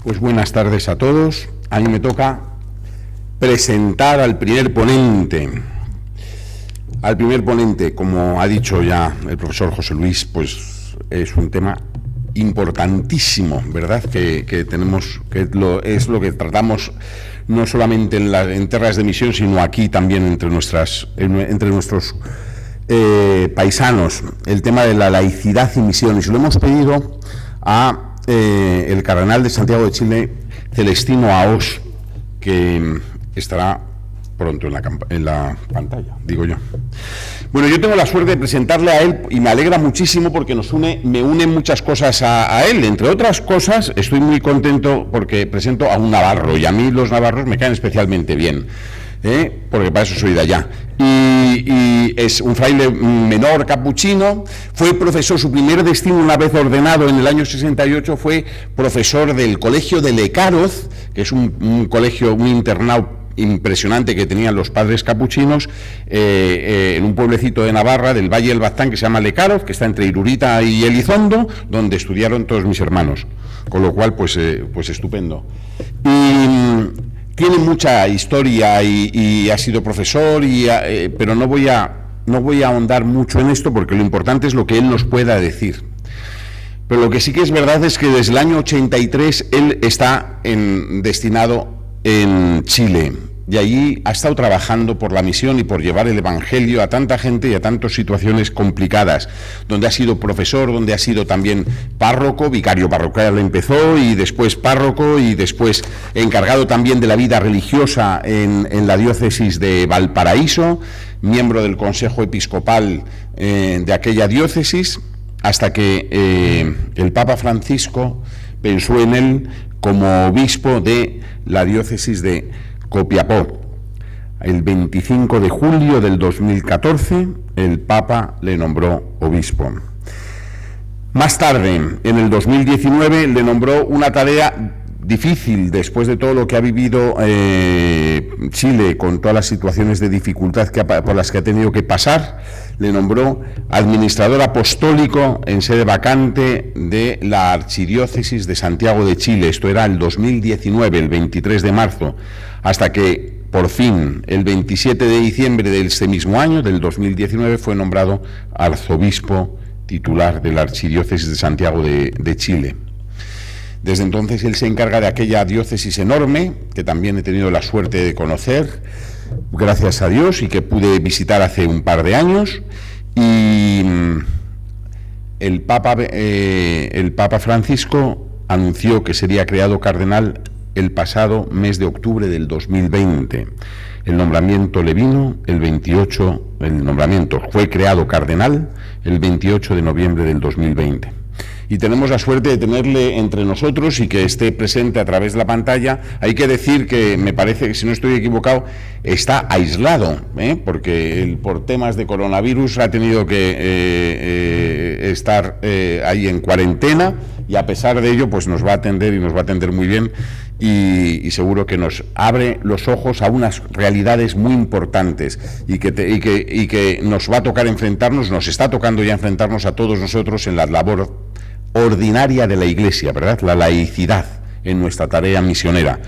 Pues buenas tardes a todos. A mí me toca presentar al primer ponente. Como ha dicho ya el profesor José Luis, pues es un tema importantísimo, ¿verdad? Que tenemos, es lo que tratamos no solamente en tierras de misión, sino aquí también entre nuestros paisanos, el tema de la laicidad y misión. Y se lo hemos pedido a el cardenal de Santiago de Chile, Celestino Aós, que estará pronto en la pantalla, digo yo. Bueno, yo tengo la suerte de presentarle a él y me alegra muchísimo porque me unen muchas cosas a él. Entre otras cosas, estoy muy contento porque presento a un navarro y a mí los navarros me caen especialmente bien, porque para eso soy de allá. Y es un fraile menor capuchino, fue profesor, su primer destino una vez ordenado en el año 68 fue profesor del Colegio de Lecaroz, que es un colegio, un internado impresionante que tenían los padres capuchinos en un pueblecito de Navarra, del Valle del Baztán, que se llama Lecaroz, que está entre Irurita y Elizondo, donde estudiaron todos mis hermanos, con lo cual pues estupendo. Y tiene mucha historia y ha sido profesor, pero no voy a ahondar mucho en esto porque lo importante es lo que él nos pueda decir. Pero lo que sí que es verdad es que desde el año 83 él está destinado en Chile y allí ha estado trabajando por la misión y por llevar el evangelio a tanta gente y a tantas situaciones complicadas, donde ha sido profesor, donde ha sido también párroco, vicario parroquial empezó y después párroco y después encargado también de la vida religiosa en la diócesis de Valparaíso, miembro del Consejo Episcopal de aquella diócesis, hasta que el Papa Francisco pensó en él como obispo de la diócesis de Copiapó. El 25 de julio del 2014, el Papa le nombró obispo. Más tarde, en el 2019, le nombró una tarea difícil después de todo lo que ha vivido Chile, con todas las situaciones de dificultad por las que ha tenido que pasar. Le nombró administrador apostólico en sede vacante de la Archidiócesis de Santiago de Chile. Esto era el 2019, el 23 de marzo, hasta que por fin, el 27 de diciembre de este mismo año, del 2019, fue nombrado arzobispo titular de la Archidiócesis de Santiago de Chile. Desde entonces él se encarga de aquella diócesis enorme, que también he tenido la suerte de conocer, gracias a Dios, y que pude visitar hace un par de años. Y el Papa Francisco anunció que sería creado cardenal el pasado mes de octubre del 2020. El nombramiento le vino el nombramiento fue creado cardenal el 28 de noviembre del 2020. Y tenemos la suerte de tenerle entre nosotros y que esté presente a través de la pantalla. Hay que decir que me parece que, si no estoy equivocado, está aislado, porque por temas de coronavirus ha tenido que estar ahí en cuarentena, y a pesar de ello pues nos va a atender y nos va a atender muy bien y seguro que nos abre los ojos a unas realidades muy importantes y que nos va a tocar enfrentarnos, nos está tocando ya enfrentarnos a todos nosotros en la labor ordinaria de la Iglesia, ¿verdad? La laicidad en nuestra tarea misionera.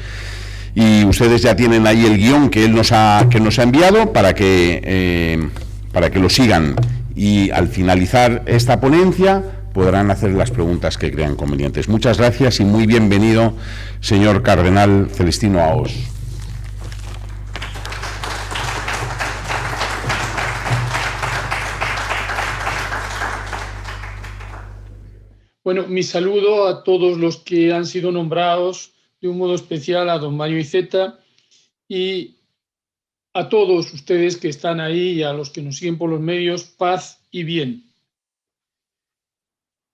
Y ustedes ya tienen ahí el guión que él nos ha enviado para que lo sigan, y al finalizar esta ponencia podrán hacer las preguntas que crean convenientes. Muchas gracias y muy bienvenido, señor cardenal Celestino Aós. Bueno, mi saludo a todos los que han sido nombrados, de un modo especial a don Mario Iceta y a todos ustedes que están ahí y a los que nos siguen por los medios, paz y bien.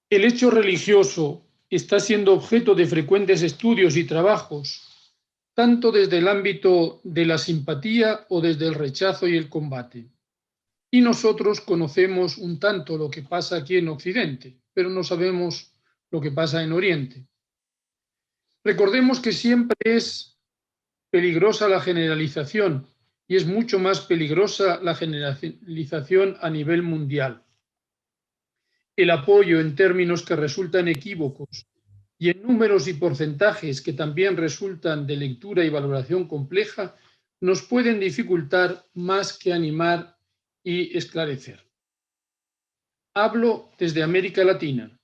El hecho religioso está siendo objeto de frecuentes estudios y trabajos, tanto desde el ámbito de la simpatía o desde el rechazo y el combate. Y nosotros conocemos un tanto lo que pasa aquí en Occidente, pero no sabemos lo que pasa en Oriente. Recordemos que siempre es peligrosa la generalización, y es mucho más peligrosa la generalización a nivel mundial. El apoyo en términos que resultan equívocos y en números y porcentajes que también resultan de lectura y valoración compleja, nos pueden dificultar más que animar y esclarecer. Hablo desde América Latina,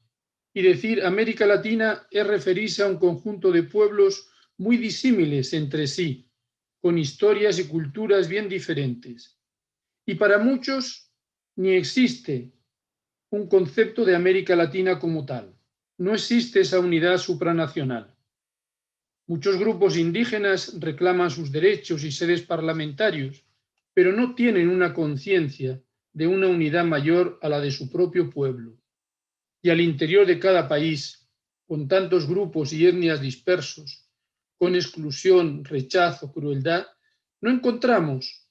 y decir América Latina es referirse a un conjunto de pueblos muy disímiles entre sí, con historias y culturas bien diferentes. Y para muchos ni existe un concepto de América Latina como tal. No existe esa unidad supranacional. Muchos grupos indígenas reclaman sus derechos y sedes parlamentarios, pero no tienen una conciencia de una unidad mayor a la de su propio pueblo. Y al interior de cada país, con tantos grupos y etnias dispersos, con exclusión, rechazo, crueldad, no encontramos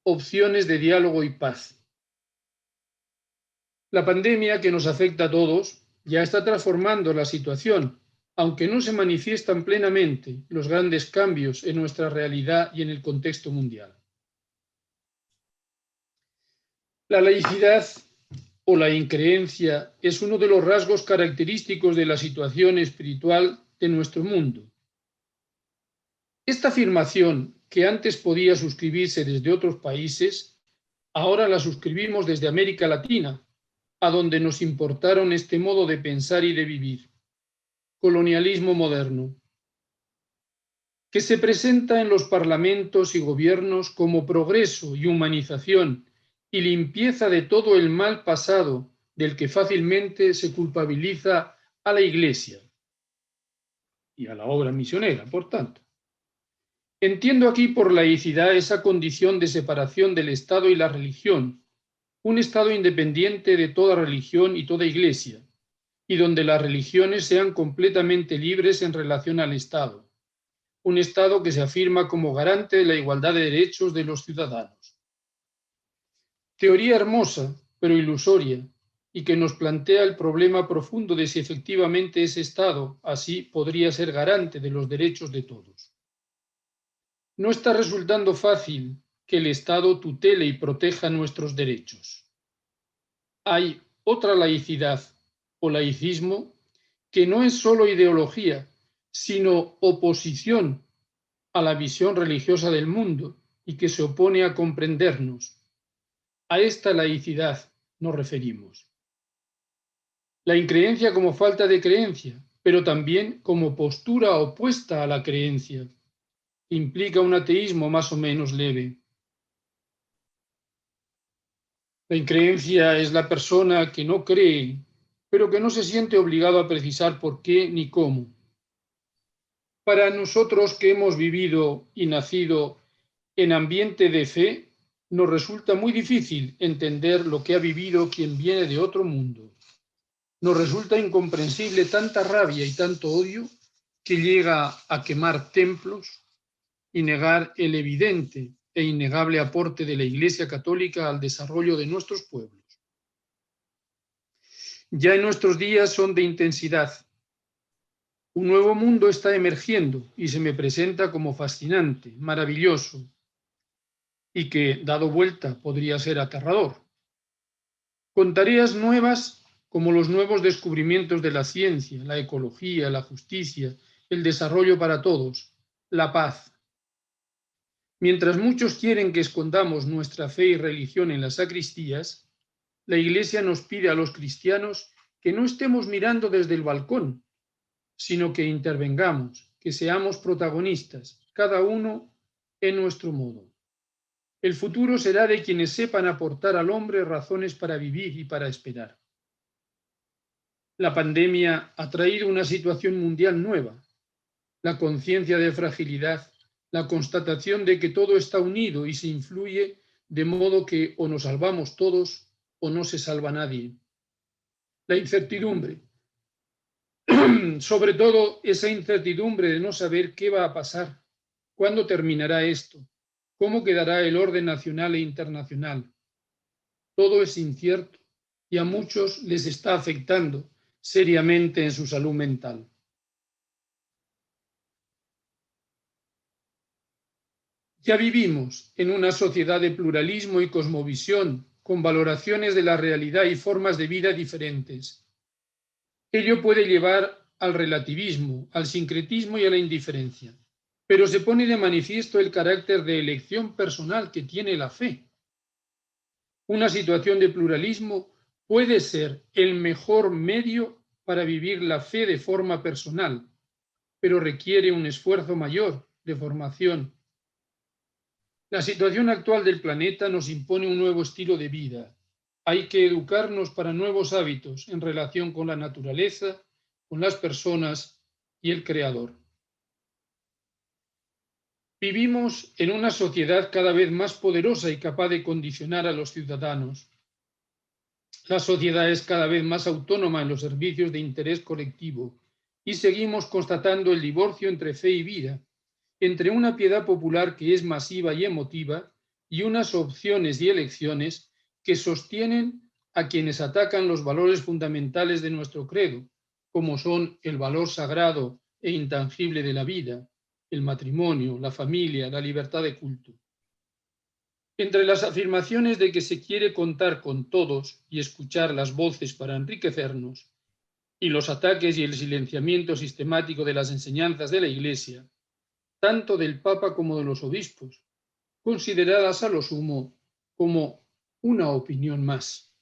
opciones de diálogo y paz. La pandemia que nos afecta a todos ya está transformando la situación, aunque no se manifiestan plenamente los grandes cambios en nuestra realidad y en el contexto mundial. La laicidad o la increencia es uno de los rasgos característicos de la situación espiritual de nuestro mundo. Esta afirmación, que antes podía suscribirse desde otros países, ahora la suscribimos desde América Latina, a donde nos importaron este modo de pensar y de vivir. Colonialismo moderno, que se presenta en los parlamentos y gobiernos como progreso y humanización y limpieza de todo el mal pasado del que fácilmente se culpabiliza a la Iglesia y a la obra misionera, por tanto. Entiendo aquí por laicidad esa condición de separación del Estado y la religión, un Estado independiente de toda religión y toda Iglesia, y donde las religiones sean completamente libres en relación al Estado, un Estado que se afirma como garante de la igualdad de derechos de los ciudadanos. Teoría hermosa, pero ilusoria, y que nos plantea el problema profundo de si efectivamente ese Estado así podría ser garante de los derechos de todos. No está resultando fácil que el Estado tutele y proteja nuestros derechos. Hay otra laicidad o laicismo que no es solo ideología, sino oposición a la visión religiosa del mundo y que se opone a comprendernos. A esta laicidad nos referimos. La increencia como falta de creencia, pero también como postura opuesta a la creencia. Implica un ateísmo más o menos leve. La increencia es la persona que no cree, pero que no se siente obligado a precisar por qué ni cómo. Para nosotros que hemos vivido y nacido en ambiente de fe, nos resulta muy difícil entender lo que ha vivido quien viene de otro mundo. Nos resulta incomprensible tanta rabia y tanto odio que llega a quemar templos y negar el evidente e innegable aporte de la Iglesia Católica al desarrollo de nuestros pueblos. Ya en nuestros días son de intensidad. Un nuevo mundo está emergiendo y se me presenta como fascinante, maravilloso, y que, dado vuelta, podría ser aterrador. Con tareas nuevas como los nuevos descubrimientos de la ciencia, la ecología, la justicia, el desarrollo para todos, la paz. Mientras muchos quieren que escondamos nuestra fe y religión en las sacristías, la Iglesia nos pide a los cristianos que no estemos mirando desde el balcón, sino que intervengamos, que seamos protagonistas, cada uno en nuestro modo. El futuro será de quienes sepan aportar al hombre razones para vivir y para esperar. La pandemia ha traído una situación mundial nueva, la conciencia de fragilidad, la constatación de que todo está unido y se influye de modo que o nos salvamos todos o no se salva nadie. La incertidumbre, sobre todo esa incertidumbre de no saber qué va a pasar, cuándo terminará esto, cómo quedará el orden nacional e internacional. Todo es incierto y a muchos les está afectando seriamente en su salud mental. Ya vivimos en una sociedad de pluralismo y cosmovisión, con valoraciones de la realidad y formas de vida diferentes. Ello puede llevar al relativismo, al sincretismo y a la indiferencia, pero se pone de manifiesto el carácter de elección personal que tiene la fe. Una situación de pluralismo puede ser el mejor medio para vivir la fe de forma personal, pero requiere un esfuerzo mayor de formación. La situación actual del planeta nos impone un nuevo estilo de vida. Hay que educarnos para nuevos hábitos en relación con la naturaleza, con las personas y el Creador. Vivimos en una sociedad cada vez más poderosa y capaz de condicionar a los ciudadanos. La sociedad es cada vez más autónoma en los servicios de interés colectivo y seguimos constatando el divorcio entre fe y vida, entre una piedad popular que es masiva y emotiva y unas opciones y elecciones que sostienen a quienes atacan los valores fundamentales de nuestro credo, como son el valor sagrado e intangible de la vida, el matrimonio, la familia, la libertad de culto. Entre las afirmaciones de que se quiere contar con todos y escuchar las voces para enriquecernos, y los ataques y el silenciamiento sistemático de las enseñanzas de la Iglesia, tanto del Papa como de los obispos, consideradas a lo sumo como una opinión más.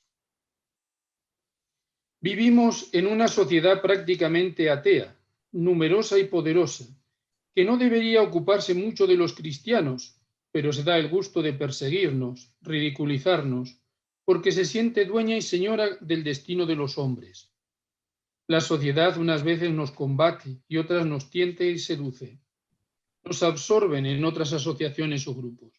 Vivimos en una sociedad prácticamente atea, numerosa y poderosa, que no debería ocuparse mucho de los cristianos, pero se da el gusto de perseguirnos, ridiculizarnos, porque se siente dueña y señora del destino de los hombres. La sociedad unas veces nos combate y otras nos tienta y seduce. Nos absorben en otras asociaciones o grupos.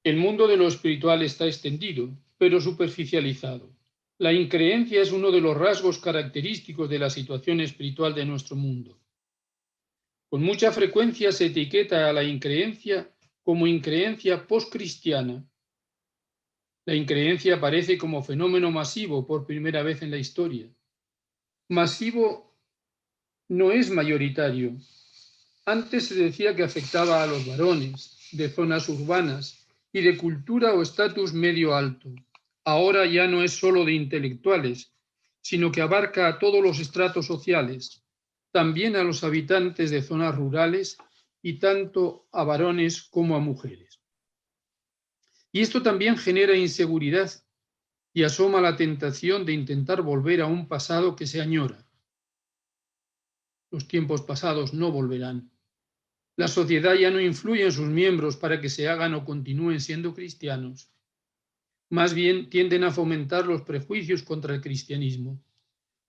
El mundo de lo espiritual está extendido, pero superficializado. La increencia es uno de los rasgos característicos de la situación espiritual de nuestro mundo. Con mucha frecuencia se etiqueta a la increencia como increencia postcristiana. La increencia aparece como fenómeno masivo por primera vez en la historia. Masivo no es mayoritario. Antes se decía que afectaba a los varones de zonas urbanas y de cultura o estatus medio alto. Ahora ya no es solo de intelectuales, sino que abarca a todos los estratos sociales, también a los habitantes de zonas rurales y tanto a varones como a mujeres. Y esto también genera inseguridad y asoma la tentación de intentar volver a un pasado que se añora. Los tiempos pasados no volverán. La sociedad ya no influye en sus miembros para que se hagan o continúen siendo cristianos. Más bien tienden a fomentar los prejuicios contra el cristianismo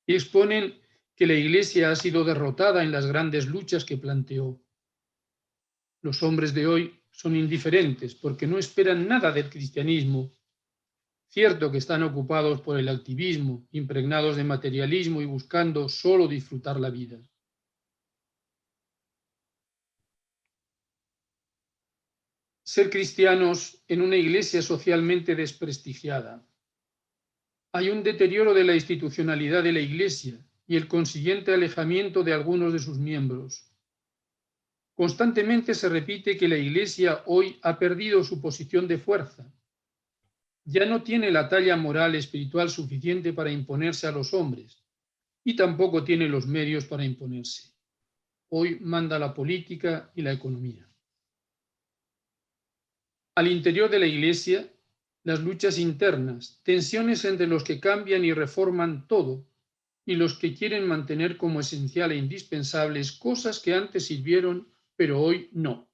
y exponen que la Iglesia ha sido derrotada en las grandes luchas que planteó. Los hombres de hoy son indiferentes porque no esperan nada del cristianismo. Cierto que están ocupados por el activismo, impregnados de materialismo y buscando solo disfrutar la vida. Ser cristianos en una iglesia socialmente desprestigiada. Hay un deterioro de la institucionalidad de la iglesia y el consiguiente alejamiento de algunos de sus miembros. Constantemente se repite que la iglesia hoy ha perdido su posición de fuerza. Ya no tiene la talla moral espiritual suficiente para imponerse a los hombres y tampoco tiene los medios para imponerse. Hoy manda la política y la economía. Al interior de la Iglesia, las luchas internas, tensiones entre los que cambian y reforman todo y los que quieren mantener como esencial e indispensables cosas que antes sirvieron, pero hoy no.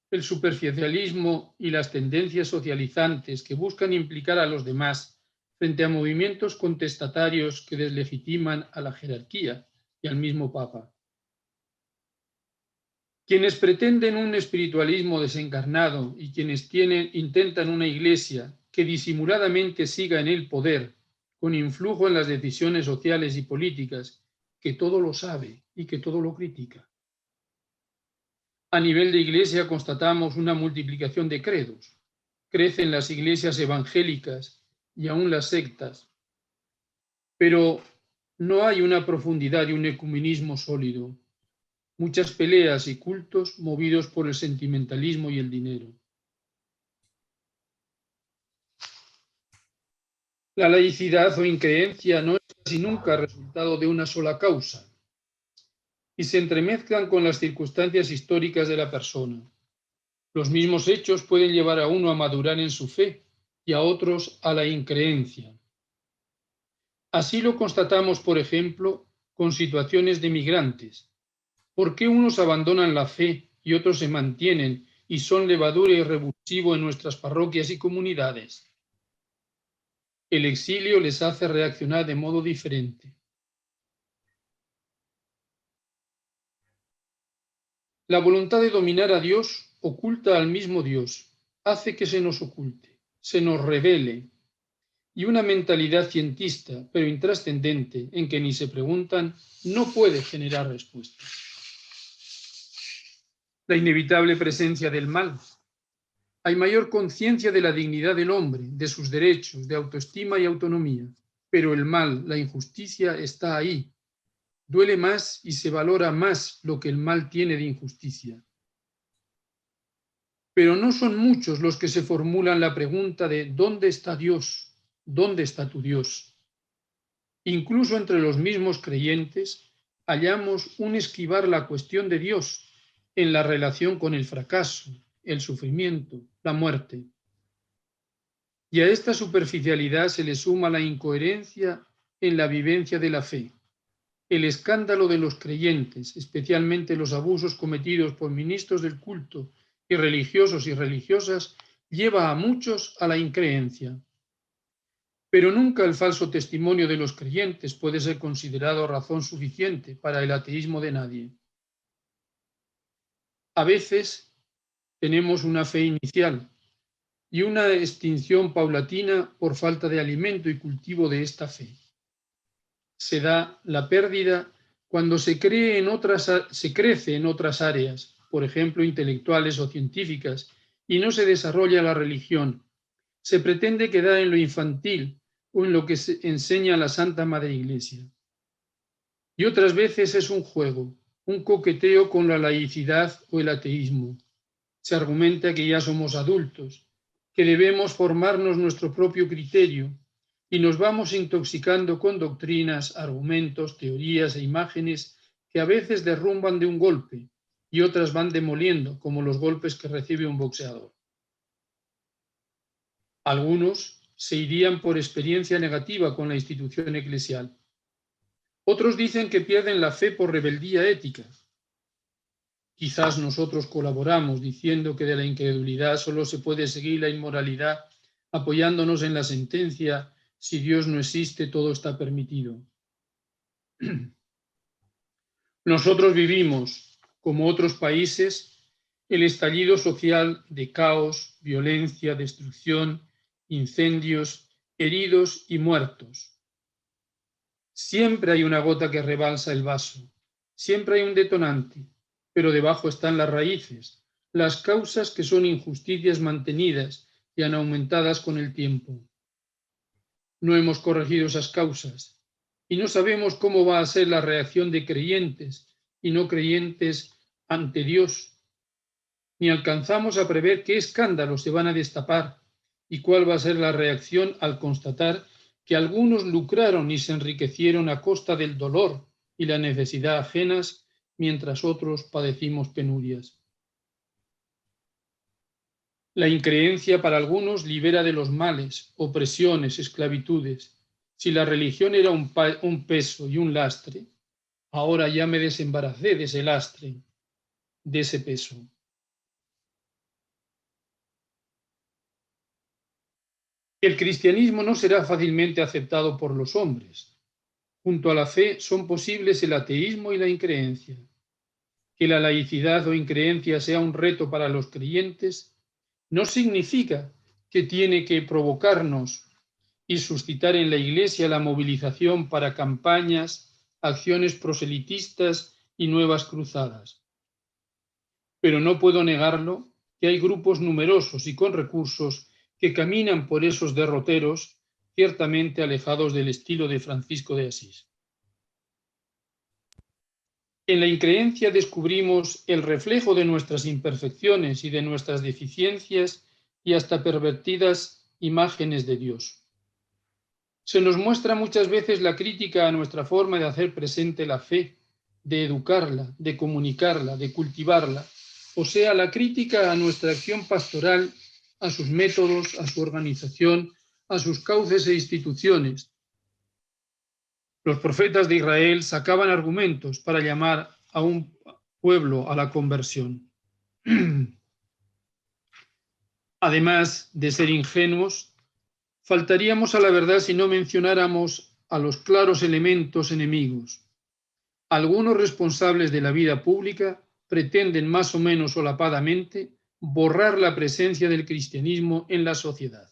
El superficialismo y las tendencias socializantes que buscan implicar a los demás frente a movimientos contestatarios que deslegitiman a la jerarquía y al mismo Papa. Quienes pretenden un espiritualismo desencarnado y quienes intentan una iglesia que disimuladamente siga en el poder, con influjo en las decisiones sociales y políticas, que todo lo sabe y que todo lo critica. A nivel de iglesia constatamos una multiplicación de credos. Crecen las iglesias evangélicas y aún las sectas, pero no hay una profundidad y un ecumenismo sólido. Muchas peleas y cultos movidos por el sentimentalismo y el dinero. La laicidad o increencia no es la casi nunca resultado de una sola causa y se entremezclan con las circunstancias históricas de la persona. Los mismos hechos pueden llevar a uno a madurar en su fe y a otros a la increencia. Así lo constatamos, por ejemplo, con situaciones de migrantes. ¿Por qué unos abandonan la fe y otros se mantienen y son levadura y revulsivo en nuestras parroquias y comunidades? El exilio les hace reaccionar de modo diferente. La voluntad de dominar a Dios oculta al mismo Dios, hace que se nos oculte, se nos revele, y una mentalidad cientista, pero intrascendente, en que ni se preguntan, no puede generar respuestas. La inevitable presencia del mal. Hay mayor conciencia de la dignidad del hombre, de sus derechos, de autoestima y autonomía, pero el mal, la injusticia está ahí. Duele más y se valora más lo que el mal tiene de injusticia. Pero no son muchos los que se formulan la pregunta de ¿dónde está Dios? ¿Dónde está tu Dios? Incluso entre los mismos creyentes hallamos un esquivar la cuestión de Dios en la relación con el fracaso, el sufrimiento, la muerte. Y a esta superficialidad se le suma la incoherencia en la vivencia de la fe, el escándalo de los creyentes, especialmente los abusos cometidos por ministros del culto y religiosos y religiosas, lleva a muchos a la increencia. Pero nunca el falso testimonio de los creyentes puede ser considerado razón suficiente para el ateísmo de nadie. A veces tenemos una fe inicial y una extinción paulatina por falta de alimento y cultivo de esta fe. Se da la pérdida cuando se crece en otras áreas, por ejemplo, intelectuales o científicas, y no se desarrolla la religión. Se pretende quedar en lo infantil o en lo que se enseña la Santa Madre Iglesia. Y otras veces es un juego, un coqueteo con la laicidad o el ateísmo. Se argumenta que ya somos adultos, que debemos formarnos nuestro propio criterio y nos vamos intoxicando con doctrinas, argumentos, teorías e imágenes que a veces derrumban de un golpe y otras van demoliendo, como los golpes que recibe un boxeador. Algunos se irían por experiencia negativa con la institución eclesial. Otros dicen que pierden la fe por rebeldía ética. Quizás nosotros colaboramos diciendo que de la incredulidad solo se puede seguir la inmoralidad apoyándonos en la sentencia: si Dios no existe, todo está permitido. Nosotros vivimos, como otros países, el estallido social de caos, violencia, destrucción, incendios, heridos y muertos. Siempre hay una gota que rebalsa el vaso, siempre hay un detonante, pero debajo están las raíces, las causas que son injusticias mantenidas y han aumentadas con el tiempo. No hemos corregido esas causas y no sabemos cómo va a ser la reacción de creyentes y no creyentes ante Dios, ni alcanzamos a prever qué escándalos se van a destapar y cuál va a ser la reacción al constatar que algunos lucraron y se enriquecieron a costa del dolor y la necesidad ajenas, mientras otros padecimos penurias. La increencia para algunos libera de los males, opresiones, esclavitudes. Si la religión era un peso y un lastre, ahora ya me desembaracé de ese lastre, de ese peso. El cristianismo no será fácilmente aceptado por los hombres. Junto a la fe son posibles el ateísmo y la increencia. Que la laicidad o increencia sea un reto para los creyentes no significa que tiene que provocarnos y suscitar en la Iglesia la movilización para campañas, acciones proselitistas y nuevas cruzadas. Pero no puedo negarlo, que hay grupos numerosos y con recursos que caminan por esos derroteros ciertamente alejados del estilo de Francisco de Asís. En la increencia descubrimos el reflejo de nuestras imperfecciones y de nuestras deficiencias y hasta pervertidas imágenes de Dios. Se nos muestra muchas veces la crítica a nuestra forma de hacer presente la fe, de educarla, de comunicarla, de cultivarla, o sea, la crítica a nuestra acción pastoral, a sus métodos, a su organización, a sus cauces e instituciones. Los profetas de Israel sacaban argumentos para llamar a un pueblo a la conversión. Además de ser ingenuos, faltaríamos a la verdad si no mencionáramos a los claros elementos enemigos. Algunos responsables de la vida pública pretenden más o menos solapadamente borrar la presencia del cristianismo en la sociedad.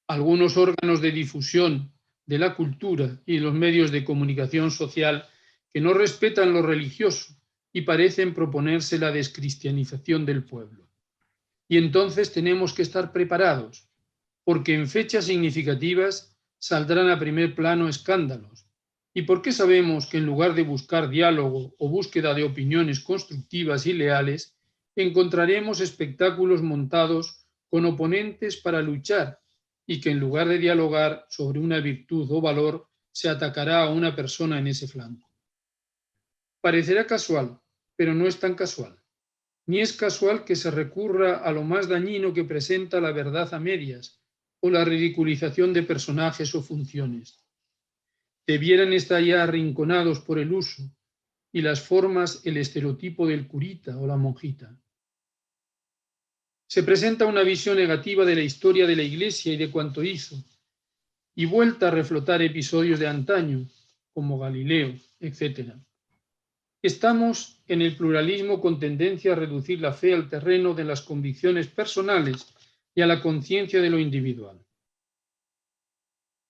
Algunos órganos de difusión de la cultura y los medios de comunicación social que no respetan lo religioso y parecen proponerse la descristianización del pueblo. Y entonces tenemos que estar preparados, porque en fechas significativas saldrán a primer plano escándalos. ¿Y por qué sabemos que en lugar de buscar diálogo o búsqueda de opiniones constructivas y leales, encontraremos espectáculos montados con oponentes para luchar y que en lugar de dialogar sobre una virtud o valor, se atacará a una persona en ese flanco? Parecerá casual, pero no es tan casual. Ni es casual que se recurra a lo más dañino que presenta la verdad a medias o la ridiculización de personajes o funciones. Debieran estar ya arrinconados por el uso y las formas, el estereotipo del curita o la monjita. Se presenta una visión negativa de la historia de la Iglesia y de cuanto hizo, y vuelta a reflotar episodios de antaño, como Galileo, etc. Estamos en el pluralismo con tendencia a reducir la fe al terreno de las convicciones personales y a la conciencia de lo individual.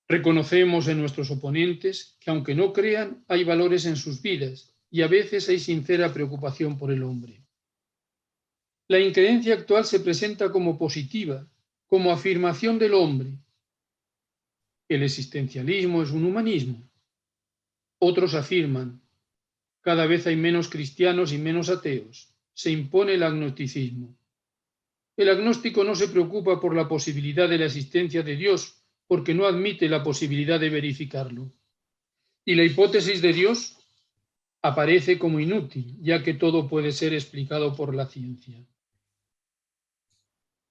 Reconocemos en nuestros oponentes que, aunque no crean, hay valores en sus vidas y a veces hay sincera preocupación por el hombre. La increencia actual se presenta como positiva, como afirmación del hombre. El existencialismo es un humanismo. Otros afirman, cada vez hay menos cristianos y menos ateos. Se impone el agnosticismo. El agnóstico no se preocupa por la posibilidad de la existencia de Dios, porque no admite la posibilidad de verificarlo. Y la hipótesis de Dios aparece como inútil, ya que todo puede ser explicado por la ciencia.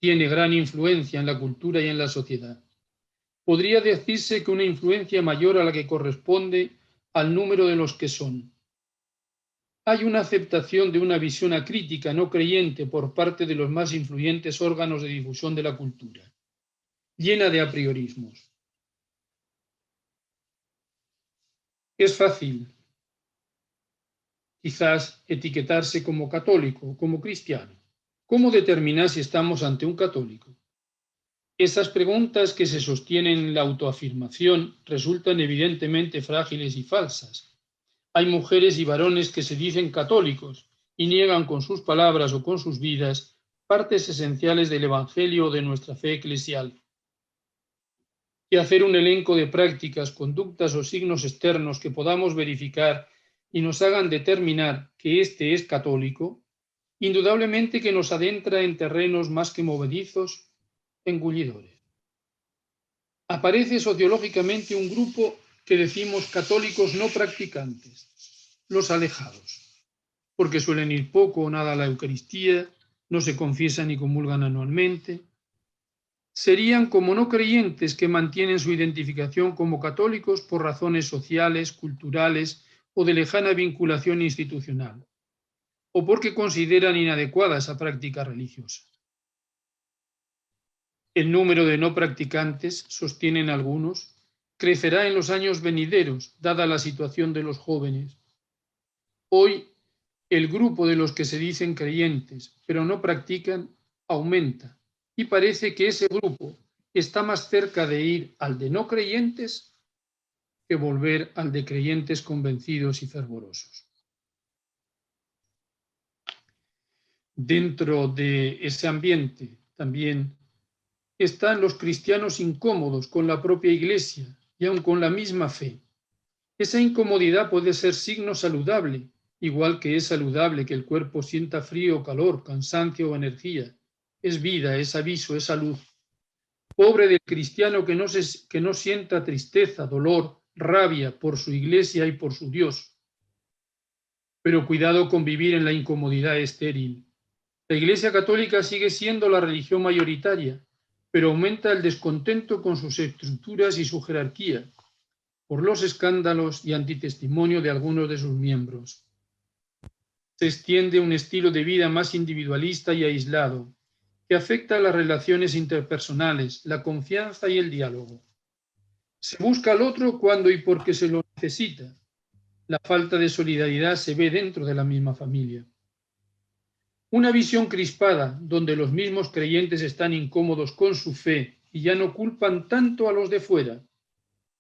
Tiene gran influencia en la cultura y en la sociedad. Podría decirse que una influencia mayor a la que corresponde al número de los que son. Hay una aceptación de una visión acrítica no creyente por parte de los más influyentes órganos de difusión de la cultura, llena de apriorismos. Es fácil, quizás, etiquetarse como católico o como cristiano. ¿Cómo determinar si estamos ante un católico? Esas preguntas que se sostienen en la autoafirmación resultan evidentemente frágiles y falsas. Hay mujeres y varones que se dicen católicos y niegan con sus palabras o con sus vidas partes esenciales del Evangelio o de nuestra fe eclesial. Y hacer un elenco de prácticas, conductas o signos externos que podamos verificar y nos hagan determinar que éste es católico, indudablemente que nos adentra en terrenos más que movedizos, engullidores. Aparece sociológicamente un grupo que decimos católicos no practicantes, los alejados, porque suelen ir poco o nada a la Eucaristía, no se confiesan ni comulgan anualmente. Serían como no creyentes que mantienen su identificación como católicos por razones sociales, culturales o de lejana vinculación institucional, o porque consideran inadecuada esa práctica religiosa. El número de no practicantes, sostienen algunos, crecerá en los años venideros, dada la situación de los jóvenes. Hoy, el grupo de los que se dicen creyentes, pero no practican, aumenta, y parece que ese grupo está más cerca de ir al de no creyentes que volver al de creyentes convencidos y fervorosos. Dentro de ese ambiente también están los cristianos incómodos con la propia Iglesia y aun con la misma fe. Esa incomodidad puede ser signo saludable, igual que es saludable que el cuerpo sienta frío o calor, cansancio o energía. Es vida, es aviso, es salud. Pobre del cristiano que no sienta tristeza, dolor, rabia por su iglesia y por su Dios. Pero cuidado con vivir en la incomodidad estéril. La Iglesia Católica sigue siendo la religión mayoritaria, pero aumenta el descontento con sus estructuras y su jerarquía, por los escándalos y antitestimonio de algunos de sus miembros. Se extiende un estilo de vida más individualista y aislado, que afecta a las relaciones interpersonales, la confianza y el diálogo. Se busca al otro cuando y porque se lo necesita. La falta de solidaridad se ve dentro de la misma familia. Una visión crispada, donde los mismos creyentes están incómodos con su fe y ya no culpan tanto a los de fuera.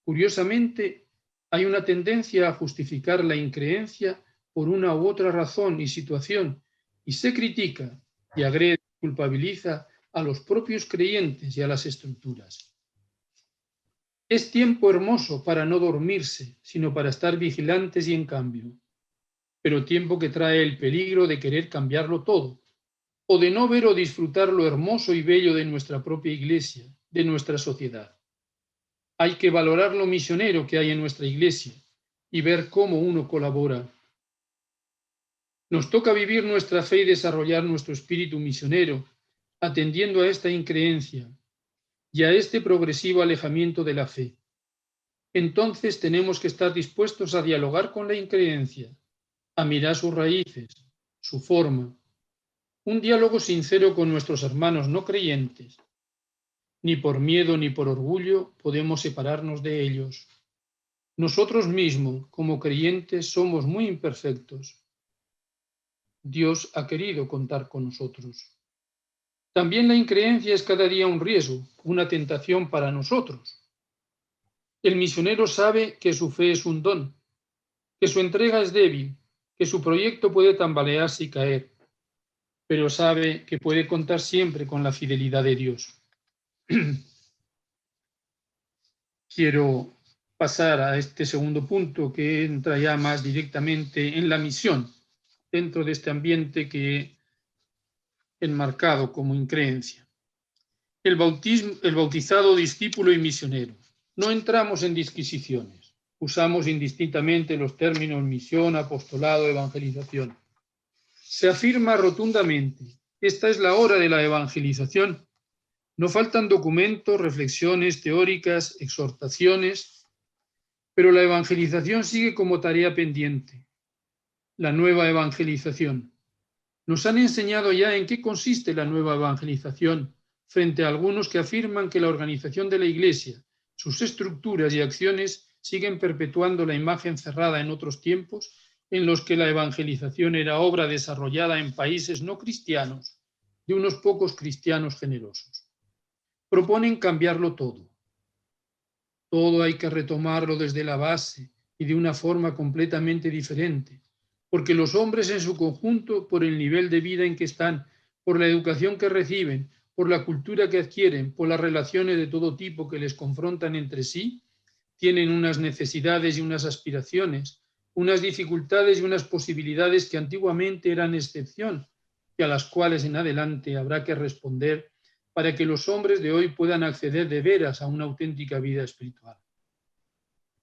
Curiosamente, hay una tendencia a justificar la increencia por una u otra razón y situación, y se critica y agrede y culpabiliza a los propios creyentes y a las estructuras. Es tiempo hermoso para no dormirse, sino para estar vigilantes y en cambio, pero tiempo que trae el peligro de querer cambiarlo todo, o de no ver o disfrutar lo hermoso y bello de nuestra propia iglesia, de nuestra sociedad. Hay que valorar lo misionero que hay en nuestra iglesia y ver cómo uno colabora. Nos toca vivir nuestra fe y desarrollar nuestro espíritu misionero, atendiendo a esta increencia y a este progresivo alejamiento de la fe. Entonces tenemos que estar dispuestos a dialogar con la increencia, a mirar sus raíces, su forma, un diálogo sincero con nuestros hermanos no creyentes. Ni por miedo ni por orgullo podemos separarnos de ellos. Nosotros mismos, como creyentes, somos muy imperfectos. Dios ha querido contar con nosotros. También la increencia es cada día un riesgo, una tentación para nosotros. El misionero sabe que su fe es un don, que su entrega es débil, que su proyecto puede tambalearse y caer, pero sabe que puede contar siempre con la fidelidad de Dios. Quiero pasar a este segundo punto que entra ya más directamente en la misión, dentro de este ambiente que he enmarcado como increencia. El bautizado, discípulo y misionero. No entramos en disquisiciones. Usamos indistintamente los términos misión, apostolado, evangelización. Se afirma rotundamente, esta es la hora de la evangelización. No faltan documentos, reflexiones teóricas, exhortaciones, pero la evangelización sigue como tarea pendiente. La nueva evangelización. Nos han enseñado ya en qué consiste la nueva evangelización, frente a algunos que afirman que la organización de la Iglesia, sus estructuras y acciones siguen perpetuando la imagen cerrada en otros tiempos en los que la evangelización era obra desarrollada en países no cristianos, de unos pocos cristianos generosos. Proponen cambiarlo todo. Todo hay que retomarlo desde la base y de una forma completamente diferente, porque los hombres en su conjunto, por el nivel de vida en que están, por la educación que reciben, por la cultura que adquieren, por las relaciones de todo tipo que les confrontan entre sí, tienen unas necesidades y unas aspiraciones, unas dificultades y unas posibilidades que antiguamente eran excepción y a las cuales en adelante habrá que responder para que los hombres de hoy puedan acceder de veras a una auténtica vida espiritual.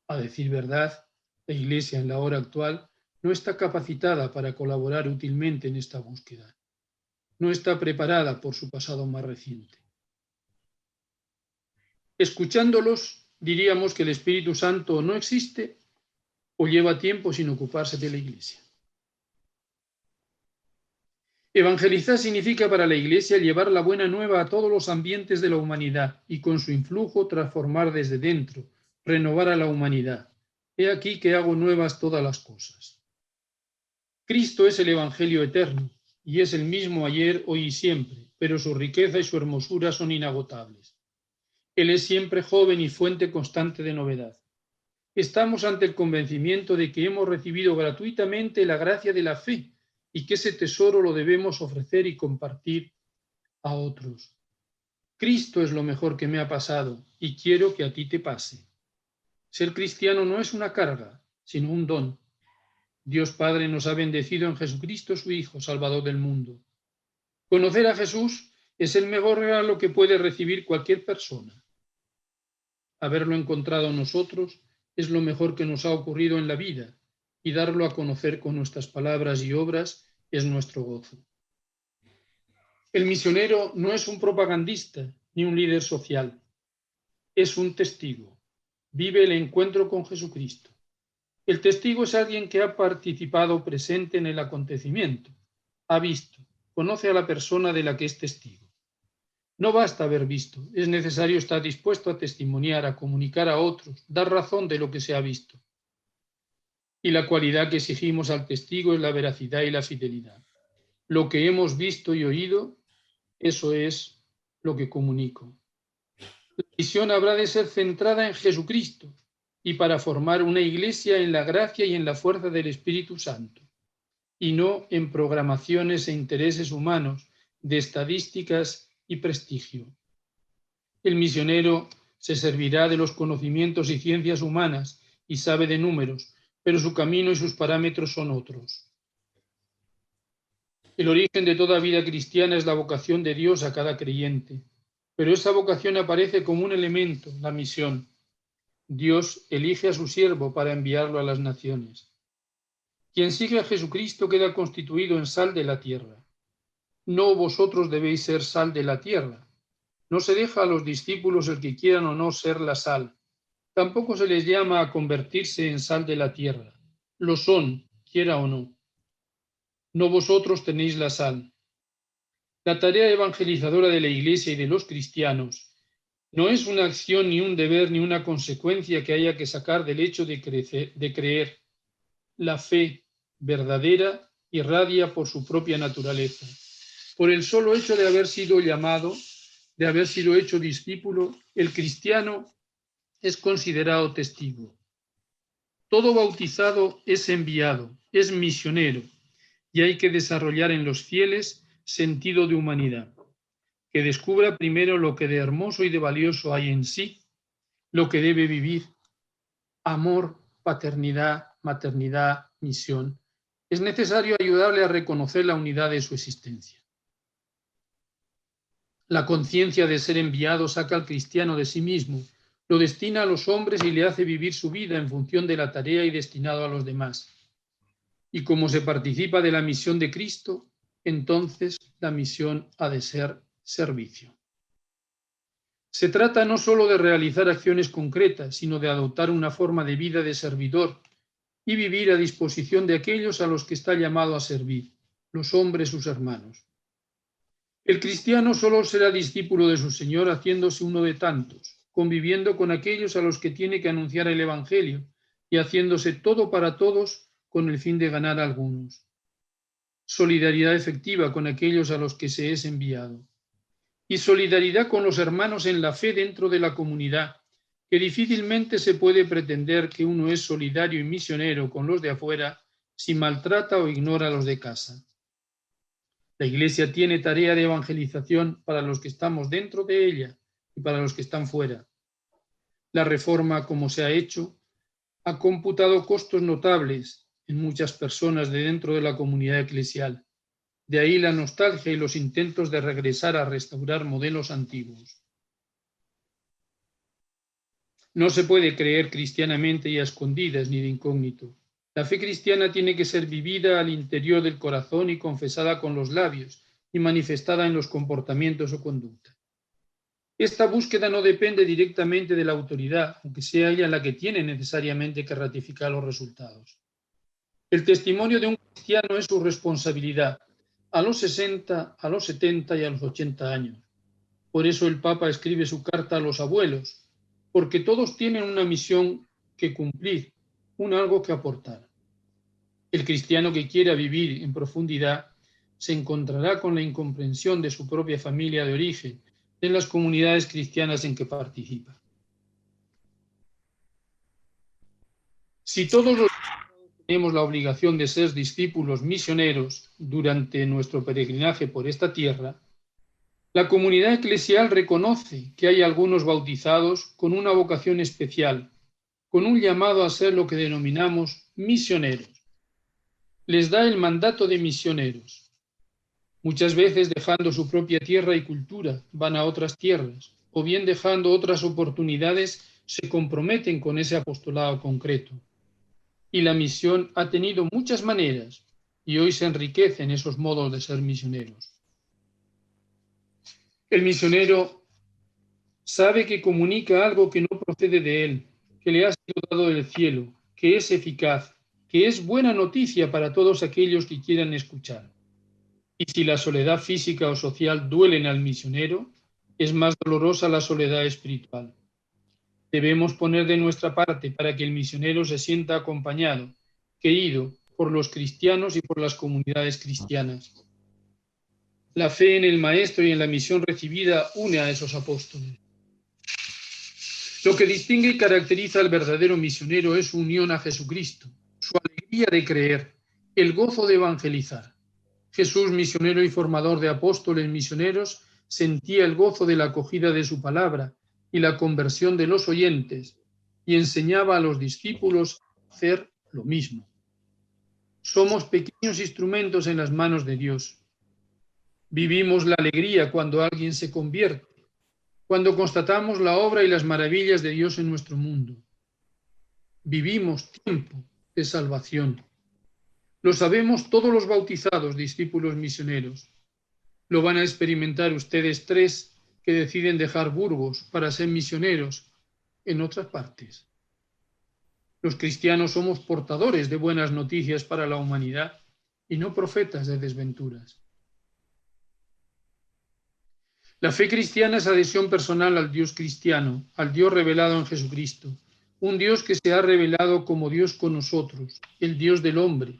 A decir verdad, la Iglesia en la hora actual no está capacitada para colaborar útilmente en esta búsqueda. No está preparada por su pasado más reciente. Escuchándolos, diríamos que el Espíritu Santo no existe o lleva tiempo sin ocuparse de la Iglesia. Evangelizar significa para la Iglesia llevar la buena nueva a todos los ambientes de la humanidad y con su influjo transformar desde dentro, renovar a la humanidad. He aquí que hago nuevas todas las cosas. Cristo es el Evangelio eterno y es el mismo ayer, hoy y siempre, pero su riqueza y su hermosura son inagotables. Él es siempre joven y fuente constante de novedad. Estamos ante el convencimiento de que hemos recibido gratuitamente la gracia de la fe y que ese tesoro lo debemos ofrecer y compartir a otros. Cristo es lo mejor que me ha pasado y quiero que a ti te pase. Ser cristiano no es una carga, sino un don. Dios Padre nos ha bendecido en Jesucristo, su Hijo, Salvador del mundo. Conocer a Jesús Es el mejor regalo que puede recibir cualquier persona. Haberlo encontrado nosotros es lo mejor que nos ha ocurrido en la vida, y darlo a conocer con nuestras palabras y obras es nuestro gozo. El misionero no es un propagandista ni un líder social. Es un testigo. Vive el encuentro con Jesucristo. El testigo es alguien que ha participado presente en el acontecimiento, ha visto, conoce a la persona de la que es testigo. No basta haber visto, es necesario estar dispuesto a testimoniar, a comunicar a otros, dar razón de lo que se ha visto. Y la cualidad que exigimos al testigo es la veracidad y la fidelidad. Lo que hemos visto y oído, eso es lo que comunico. La misión habrá de ser centrada en Jesucristo y para formar una iglesia en la gracia y en la fuerza del Espíritu Santo, y no en programaciones e intereses humanos de estadísticas y prestigio. El misionero se servirá de los conocimientos y ciencias humanas y sabe de números, pero su camino y sus parámetros son otros. El origen de toda vida cristiana es la vocación de Dios a cada creyente, pero esa vocación aparece como un elemento, la misión. Dios elige a su siervo para enviarlo a las naciones. Quien sigue a Jesucristo queda constituido en sal de la tierra. No vosotros debéis ser sal de la tierra. No se deja a los discípulos el que quieran o no ser la sal. Tampoco se les llama a convertirse en sal de la tierra. Lo son, quiera o no. No vosotros tenéis la sal. La tarea evangelizadora de la Iglesia y de los cristianos no es una acción, ni un deber, ni una consecuencia que haya que sacar del hecho de creer. La fe verdadera irradia por su propia naturaleza. Por el solo hecho de haber sido llamado, de haber sido hecho discípulo, el cristiano es considerado testigo. Todo bautizado es enviado, es misionero, y hay que desarrollar en los fieles sentido de humanidad, que descubra primero lo que de hermoso y de valioso hay en sí, lo que debe vivir: amor, paternidad, maternidad, misión. Es necesario ayudarle a reconocer la unidad de su existencia. La conciencia de ser enviado saca al cristiano de sí mismo, lo destina a los hombres y le hace vivir su vida en función de la tarea y destinado a los demás. Y como se participa de la misión de Cristo, entonces la misión ha de ser servicio. Se trata no solo de realizar acciones concretas, sino de adoptar una forma de vida de servidor y vivir a disposición de aquellos a los que está llamado a servir, los hombres sus hermanos. El cristiano solo será discípulo de su Señor haciéndose uno de tantos, conviviendo con aquellos a los que tiene que anunciar el Evangelio y haciéndose todo para todos con el fin de ganar a algunos. Solidaridad efectiva con aquellos a los que se es enviado. Y solidaridad con los hermanos en la fe dentro de la comunidad, que difícilmente se puede pretender que uno es solidario y misionero con los de afuera si maltrata o ignora a los de casa. La Iglesia tiene tarea de evangelización para los que estamos dentro de ella y para los que están fuera. La reforma, como se ha hecho, ha computado costos notables en muchas personas de dentro de la comunidad eclesial. De ahí la nostalgia y los intentos de regresar a restaurar modelos antiguos. No se puede creer cristianamente y a escondidas ni de incógnito. La fe cristiana tiene que ser vivida al interior del corazón y confesada con los labios y manifestada en los comportamientos o conducta. Esta búsqueda no depende directamente de la autoridad, aunque sea ella la que tiene necesariamente que ratificar los resultados. El testimonio de un cristiano es su responsabilidad, a los 60, a los 70 y a los 80 años. Por eso el Papa escribe su carta a los abuelos, porque todos tienen una misión que cumplir, un algo que aportar. El cristiano que quiera vivir en profundidad se encontrará con la incomprensión de su propia familia de origen, de las comunidades cristianas en que participa. Si todos los tenemos la obligación de ser discípulos misioneros durante nuestro peregrinaje por esta tierra, la comunidad eclesial reconoce que hay algunos bautizados con una vocación especial, con un llamado a ser lo que denominamos misioneros. Les da el mandato de misioneros. Muchas veces dejando su propia tierra y cultura van a otras tierras, o bien dejando otras oportunidades se comprometen con ese apostolado concreto. Y la misión ha tenido muchas maneras y hoy se enriquecen esos modos de ser misioneros. El misionero sabe que comunica algo que no procede de él, que le ha sido dado del cielo, que es eficaz, que es buena noticia para todos aquellos que quieran escuchar. Y si la soledad física o social duelen al misionero, es más dolorosa la soledad espiritual. Debemos poner de nuestra parte para que el misionero se sienta acompañado, querido por los cristianos y por las comunidades cristianas. La fe en el Maestro y en la misión recibida une a esos apóstoles. Lo que distingue y caracteriza al verdadero misionero es su unión a Jesucristo, su alegría de creer, el gozo de evangelizar. Jesús, misionero y formador de apóstoles misioneros, sentía el gozo de la acogida de su palabra y la conversión de los oyentes, y enseñaba a los discípulos a hacer lo mismo. Somos pequeños instrumentos en las manos de Dios. Vivimos la alegría cuando alguien se convierte, cuando constatamos la obra y las maravillas de Dios en nuestro mundo. Vivimos tiempo de salvación. Lo sabemos todos los bautizados, discípulos misioneros. Lo van a experimentar ustedes tres que deciden dejar Burgos para ser misioneros en otras partes. Los cristianos somos portadores de buenas noticias para la humanidad y no profetas de desventuras. La fe cristiana es adhesión personal al Dios cristiano, al Dios revelado en Jesucristo, un Dios que se ha revelado como Dios con nosotros, el Dios del hombre.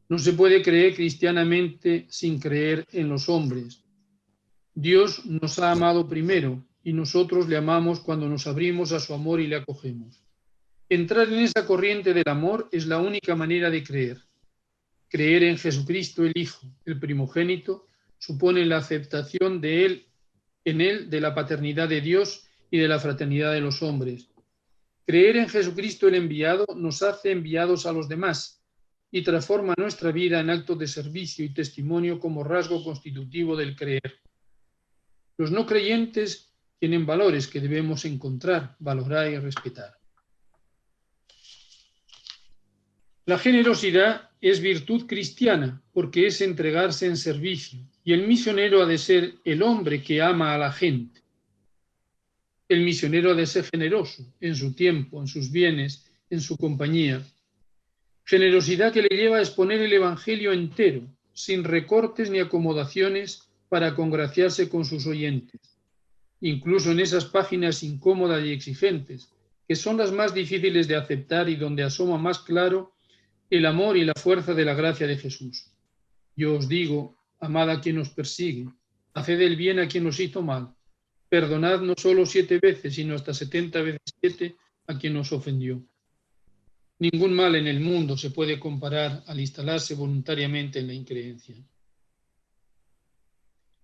No se puede creer cristianamente sin creer en los hombres. Dios nos ha amado primero y nosotros le amamos cuando nos abrimos a su amor y le acogemos. Entrar en esa corriente del amor es la única manera de creer. Creer en Jesucristo el Hijo, el primogénito, supone la aceptación de Él, en Él, de la paternidad de Dios y de la fraternidad de los hombres. Creer en Jesucristo el enviado nos hace enviados a los demás y transforma nuestra vida en acto de servicio y testimonio como rasgo constitutivo del creer. Los no creyentes tienen valores que debemos encontrar, valorar y respetar. La generosidad es virtud cristiana porque es entregarse en servicio y el misionero ha de ser el hombre que ama a la gente. El misionero ha de ser generoso en su tiempo, en sus bienes, en su compañía. Generosidad que le lleva a exponer el Evangelio entero, sin recortes ni acomodaciones para congraciarse con sus oyentes, incluso en esas páginas incómodas y exigentes, que son las más difíciles de aceptar y donde asoma más claro el amor y la fuerza de la gracia de Jesús. Yo os digo, amad a quien os persigue, haced el bien a quien os hizo mal, perdonad no solo 7 veces, sino hasta 70 veces 7 a quien os ofendió. Ningún mal en el mundo se puede comparar al instalarse voluntariamente en la increencia.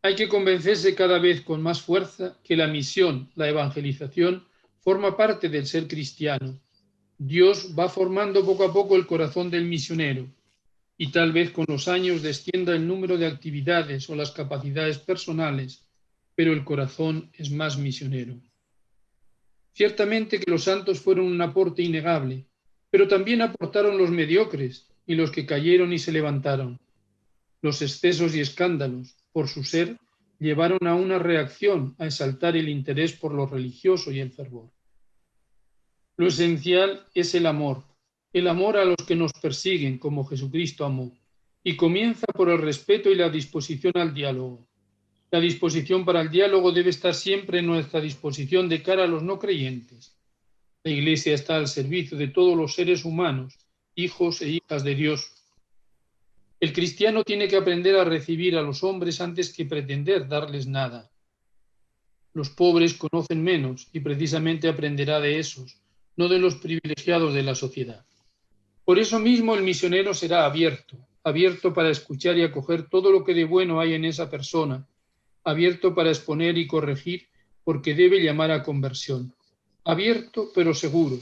Hay que convencerse cada vez con más fuerza que la misión, la evangelización, forma parte del ser cristiano. Dios va formando poco a poco el corazón del misionero y tal vez con los años descienda el número de actividades o las capacidades personales, pero el corazón es más misionero. Ciertamente que los santos fueron un aporte innegable, pero también aportaron los mediocres y los que cayeron y se levantaron. Los excesos y escándalos, por su ser, llevaron a una reacción a exaltar el interés por lo religioso y el fervor. Lo esencial es el amor a los que nos persiguen como Jesucristo amó, y comienza por el respeto y la disposición al diálogo. La disposición para el diálogo debe estar siempre en nuestra disposición de cara a los no creyentes. La Iglesia está al servicio de todos los seres humanos, hijos e hijas de Dios. El cristiano tiene que aprender a recibir a los hombres antes que pretender darles nada. Los pobres conocen menos y precisamente aprenderá de esos, no de los privilegiados de la sociedad. Por eso mismo el misionero será abierto para escuchar y acoger todo lo que de bueno hay en esa persona, abierto para exponer y corregir porque debe llamar a conversión, abierto pero seguro.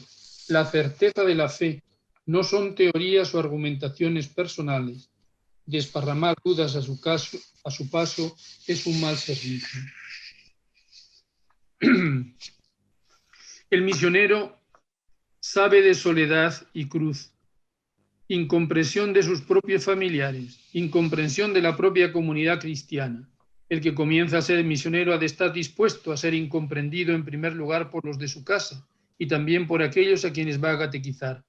La certeza de la fe no son teorías o argumentaciones personales, Desparramar dudas a su paso es un mal servicio. El misionero sabe de soledad y cruz, incomprensión de sus propios familiares, incomprensión de la propia comunidad cristiana. El que comienza a ser misionero ha de estar dispuesto a ser incomprendido en primer lugar por los de su casa y también por aquellos a quienes va a catequizar.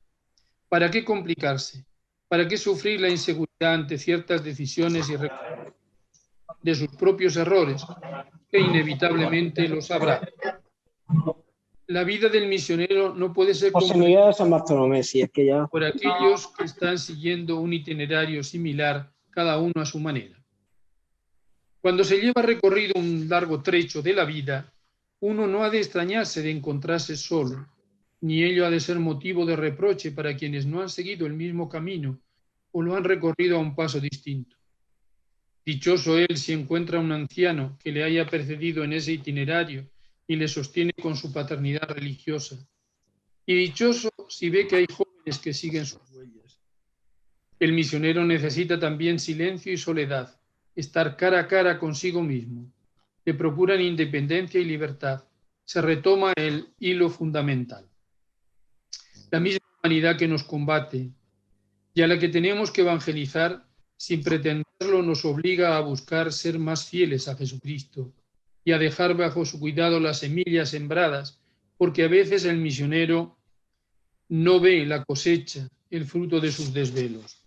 ¿Para qué complicarse? ¿Para qué sufrir la inseguridad ante ciertas decisiones y de sus propios errores, que inevitablemente los habrá? La vida del misionero no puede ser José Miguel de San Bartolomé, si es que ya... por aquellos que están siguiendo un itinerario similar, cada uno a su manera. Cuando se lleva recorrido un largo trecho de la vida, uno no ha de extrañarse de encontrarse solo, ni ello ha de ser motivo de reproche para quienes no han seguido el mismo camino o lo han recorrido a un paso distinto. Dichoso él si encuentra un anciano que le haya precedido en ese itinerario y le sostiene con su paternidad religiosa. Y dichoso si ve que hay jóvenes que siguen sus huellas. El misionero necesita también silencio y soledad, estar cara a cara consigo mismo. Le procuran independencia y libertad. Se retoma el hilo fundamental. La misma humanidad que nos combate y a la que tenemos que evangelizar, sin pretenderlo, nos obliga a buscar ser más fieles a Jesucristo y a dejar bajo su cuidado las semillas sembradas, porque a veces el misionero no ve la cosecha, el fruto de sus desvelos.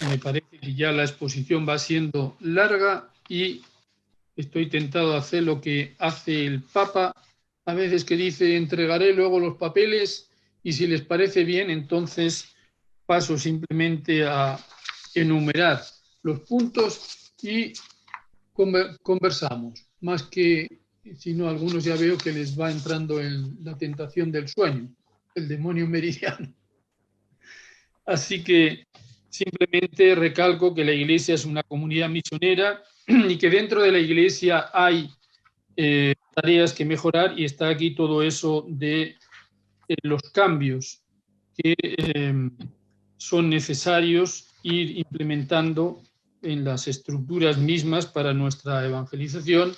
Me parece que ya la exposición va siendo larga y estoy tentado a hacer lo que hace el Papa, a veces que dice entregaré luego los papeles y si les parece bien, entonces paso simplemente a enumerar los puntos y conversamos, más que si no, algunos ya veo que les va entrando la tentación del sueño, el demonio meridiano. Así que simplemente recalco que la Iglesia es una comunidad misionera y que dentro de la Iglesia hay tareas que mejorar y está aquí todo eso de los cambios que son necesarios ir implementando en las estructuras mismas para nuestra evangelización,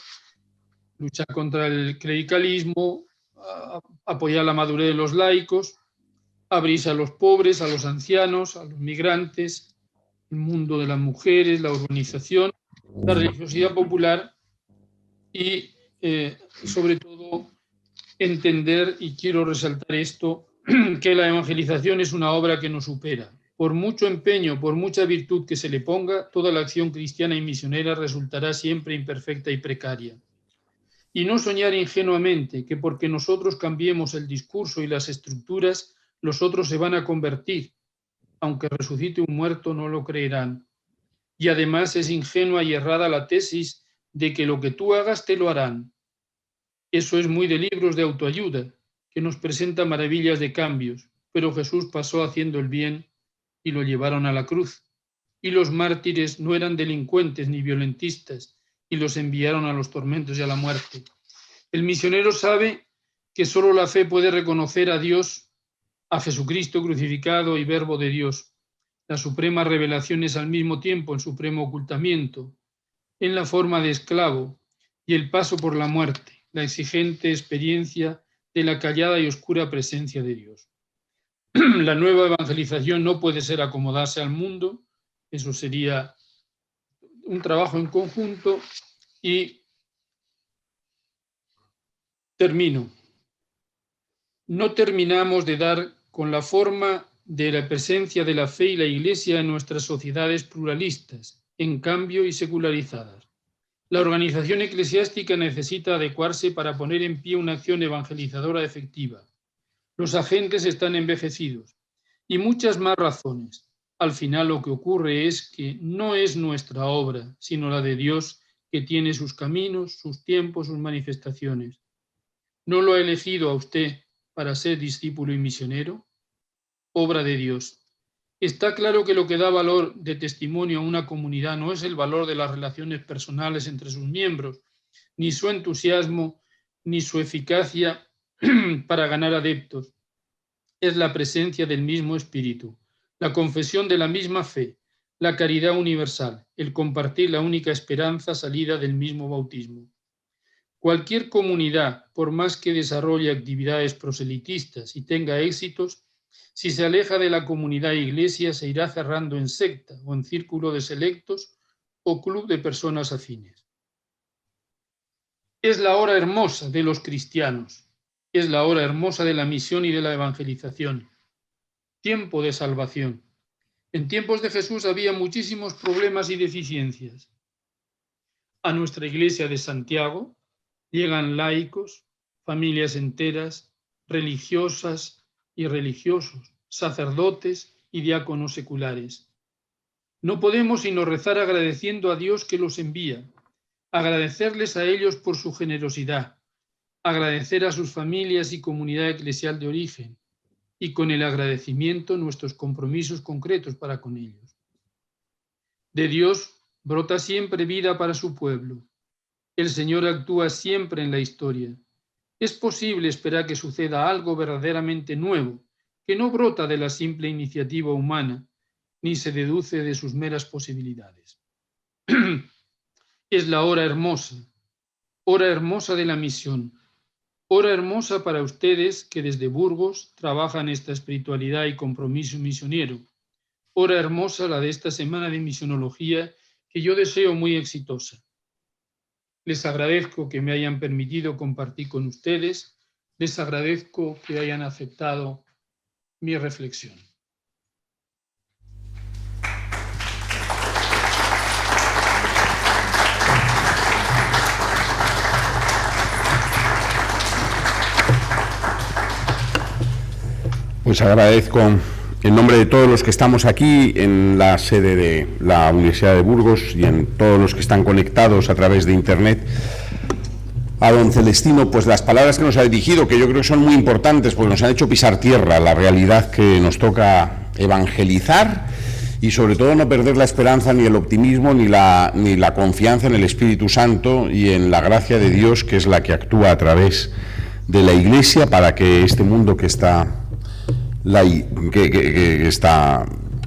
luchar contra el clericalismo, apoyar la madurez de los laicos, abrirse a los pobres, a los ancianos, a los migrantes, el mundo de las mujeres, la urbanización, la religiosidad popular y, sobre todo, entender, y quiero resaltar esto, que la evangelización es una obra que nos supera. Por mucho empeño, por mucha virtud que se le ponga, toda la acción cristiana y misionera resultará siempre imperfecta y precaria. Y no soñar ingenuamente que porque nosotros cambiemos el discurso y las estructuras, los otros se van a convertir. Aunque resucite un muerto, no lo creerán. Y además es ingenua y errada la tesis de que lo que tú hagas te lo harán. Eso es muy de libros de autoayuda, que nos presenta maravillas de cambios, pero Jesús pasó haciendo el bien y lo llevaron a la cruz. Y los mártires no eran delincuentes ni violentistas, y los enviaron a los tormentos y a la muerte. El misionero sabe que solo la fe puede reconocer a Dios, a Jesucristo crucificado y Verbo de Dios. La suprema revelación es al mismo tiempo el supremo ocultamiento, en la forma de esclavo, y el paso por la muerte, la exigente experiencia de la callada y oscura presencia de Dios. La nueva evangelización no puede ser acomodarse al mundo, eso sería un trabajo en conjunto. Y termino. No terminamos de dar con la forma de la presencia de la fe y la Iglesia en nuestras sociedades pluralistas, en cambio y secularizadas. La organización eclesiástica necesita adecuarse para poner en pie una acción evangelizadora efectiva. Los agentes están envejecidos y muchas más razones. Al final lo que ocurre es que no es nuestra obra, sino la de Dios, que tiene sus caminos, sus tiempos, sus manifestaciones. ¿No lo ha elegido a usted para ser discípulo y misionero? Obra de Dios. Está claro que lo que da valor de testimonio a una comunidad no es el valor de las relaciones personales entre sus miembros, ni su entusiasmo, ni su eficacia para ganar adeptos. es la presencia del mismo Espíritu, la confesión de la misma fe, la caridad universal, el compartir la única esperanza salida del mismo bautismo. Cualquier comunidad, por más que desarrolle actividades proselitistas y tenga éxitos, si se aleja de la comunidad iglesia, se irá cerrando en secta o en círculo de selectos o club de personas afines. Es la hora hermosa de los cristianos, es la hora hermosa de la misión y de la evangelización. Tiempo de salvación. En tiempos de Jesús había muchísimos problemas y deficiencias. A nuestra iglesia de Santiago llegan laicos, familias enteras, religiosas y religiosos, sacerdotes y diáconos seculares. No podemos sino rezar agradeciendo a Dios que los envía, agradecerles a ellos por su generosidad, agradecer a sus familias y comunidad eclesial de origen, y con el agradecimiento nuestros compromisos concretos para con ellos. De Dios brota siempre vida para su pueblo. El Señor actúa siempre en la historia. Es posible esperar que suceda algo verdaderamente nuevo, que no brota de la simple iniciativa humana, ni se deduce de sus meras posibilidades. Es la hora hermosa de la misión, hora hermosa para ustedes que desde Burgos trabajan esta espiritualidad y compromiso misionero, hora hermosa la de esta semana de misionología que yo deseo muy exitosa. Les agradezco que me hayan permitido compartir con ustedes, les agradezco que hayan aceptado mi reflexión. Pues agradezco en nombre de todos los que estamos aquí en la sede de la Universidad de Burgos y en todos los que están conectados a través de Internet a don Celestino, pues las palabras que nos ha dirigido, que yo creo que son muy importantes porque nos han hecho pisar tierra, la realidad que nos toca evangelizar y sobre todo no perder la esperanza ni el optimismo ni la confianza en el Espíritu Santo y en la gracia de Dios, que es la que actúa a través de la Iglesia para que este mundo que está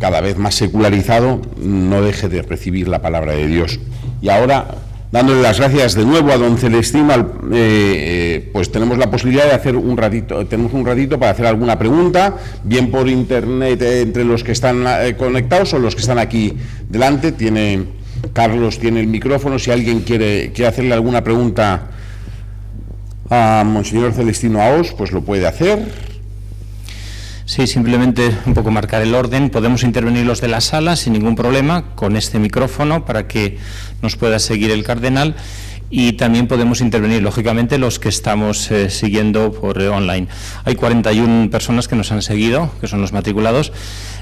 cada vez más secularizado no deje de recibir la palabra de Dios. Y ahora, dándole las gracias de nuevo a don Celestino, pues tenemos la posibilidad de hacer un ratito para hacer alguna pregunta, bien por internet entre los que están conectados o los que están aquí delante. Carlos tiene el micrófono, si alguien quiere hacerle alguna pregunta a monseñor Celestino Aós, pues lo puede hacer. Sí, simplemente un poco marcar el orden. Podemos intervenir los de la sala sin ningún problema con este micrófono para que nos pueda seguir el cardenal, y también podemos intervenir, lógicamente, los que estamos siguiendo por online. Hay 41 personas que nos han seguido, que son los matriculados.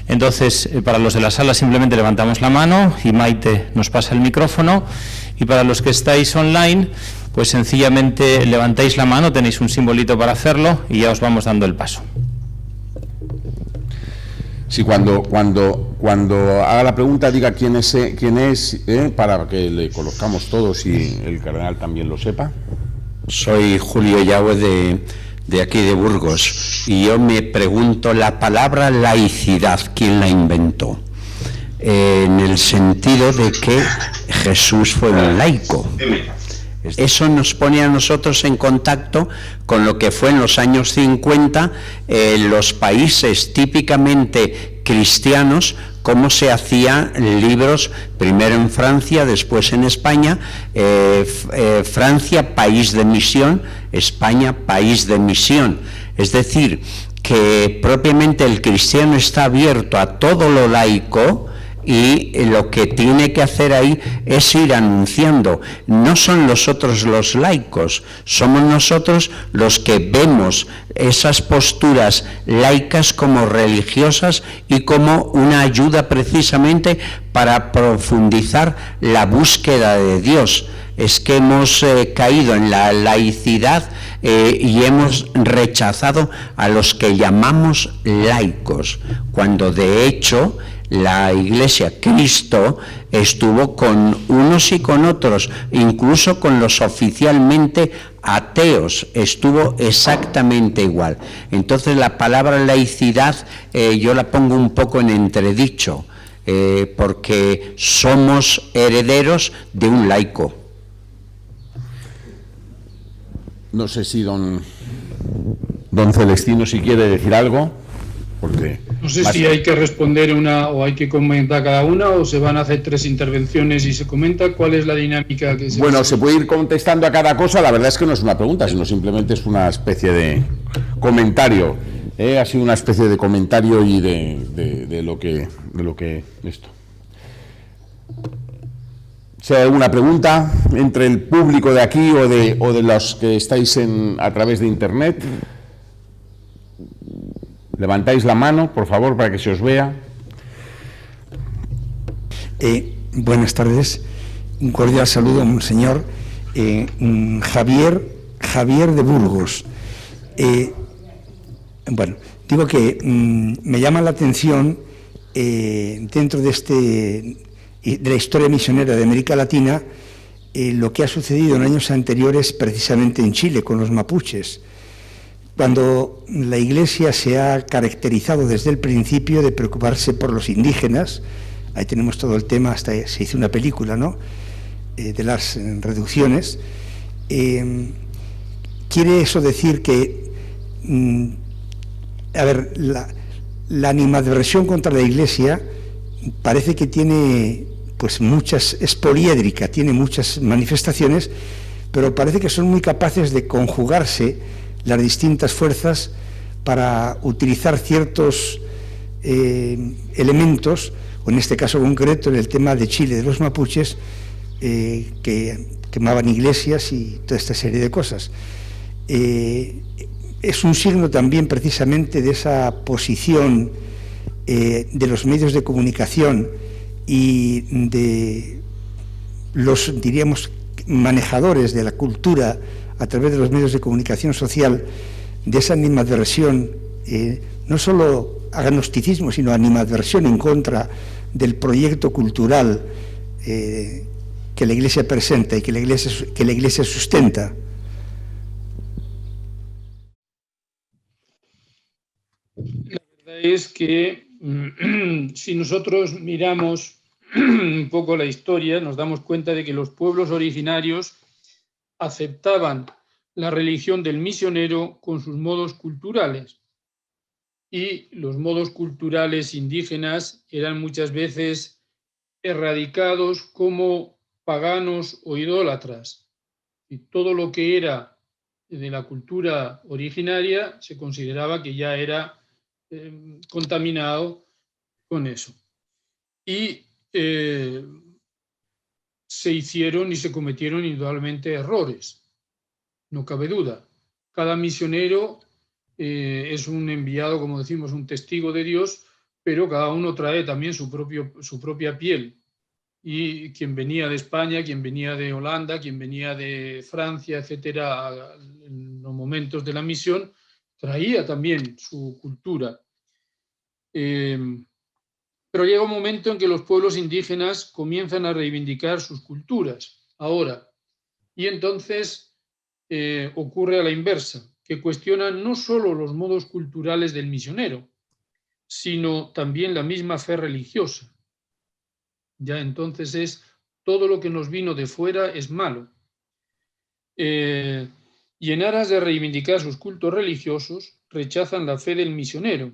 Entonces, para los de la sala simplemente levantamos la mano y Maite nos pasa el micrófono, y para los que estáis online, pues sencillamente levantáis la mano, tenéis un simbolito para hacerlo y ya os vamos dando el paso. Sí, cuando haga la pregunta diga quién es, para que le conozcamos todos y el cardenal también lo sepa. Soy Julio Yagüe de aquí de Burgos, y yo me pregunto la palabra laicidad, ¿quién la inventó? En el sentido de que Jesús fue un laico. Eso nos pone a nosotros en contacto con lo que fue en los años 50 los países típicamente cristianos, cómo se hacían libros, primero en Francia, después en España. Francia, país de misión; España, país de misión. Es decir, que propiamente el cristiano está abierto a todo lo laico, y lo que tiene que hacer ahí es ir anunciando. No son los otros los laicos, somos nosotros los que vemos esas posturas laicas como religiosas y como una ayuda precisamente para profundizar la búsqueda de Dios. Es que hemos caído en la laicidad y hemos rechazado a los que llamamos laicos, cuando de hecho la Iglesia, Cristo, estuvo con unos y con otros, incluso con los oficialmente ateos, estuvo exactamente igual. Entonces la palabra laicidad yo la pongo un poco en entredicho, porque somos herederos de un laico. No sé si don Celestino si quiere decir algo, porque no sé si hay que responder una o hay que comentar cada una, o se van a hacer 3 intervenciones y se comenta. ¿Cuál es la dinámica que se Bueno, se puede ir contestando a cada cosa. La verdad es que no es una pregunta, sino simplemente es una especie de comentario. Ha sido una especie de comentario y de lo que esto. Si hay alguna pregunta entre el público de aquí o de los que estáis a través de internet, levantáis la mano, por favor, para que se os vea. Buenas tardes. Un cordial saludo, monseñor. Javier de Burgos. Bueno, digo que me llama la atención dentro de la historia misionera de América Latina lo que ha sucedido en años anteriores precisamente en Chile con los mapuches, cuando la Iglesia se ha caracterizado desde el principio de preocuparse por los indígenas. Ahí tenemos todo el tema, hasta se hizo una película, ¿no?, de las reducciones. Quiere eso decir que, la animadversión contra la Iglesia parece que tiene es poliédrica, tiene muchas manifestaciones, pero parece que son muy capaces de conjugarse las distintas fuerzas para utilizar ciertos elementos, o en este caso concreto, en el tema de Chile, de los mapuches, que quemaban iglesias y toda esta serie de cosas. Es un signo también precisamente de esa posición de los medios de comunicación y de los, diríamos, manejadores de la cultura a través de los medios de comunicación social, de esa animadversión, no solo agnosticismo, sino animadversión en contra del proyecto cultural que la Iglesia presenta y que la Iglesia sustenta. La verdad es que si nosotros miramos un poco la historia, nos damos cuenta de que los pueblos originarios aceptaban la religión del misionero con sus modos culturales, y los modos culturales indígenas eran muchas veces erradicados como paganos o idólatras, y todo lo que era de la cultura originaria se consideraba que ya era contaminado con eso. Y se hicieron y se cometieron indudablemente errores, no cabe duda. Cada misionero es un enviado, como decimos, un testigo de Dios, pero cada uno trae también su propia piel. Y quien venía de España, quien venía de Holanda, quien venía de Francia, etcétera, en los momentos de la misión, traía también su cultura. Pero llega un momento en que los pueblos indígenas comienzan a reivindicar sus culturas ahora, y entonces ocurre a la inversa, que cuestionan no solo los modos culturales del misionero, sino también la misma fe religiosa. Ya entonces es todo lo que nos vino de fuera es malo. Y en aras de reivindicar sus cultos religiosos, rechazan la fe del misionero.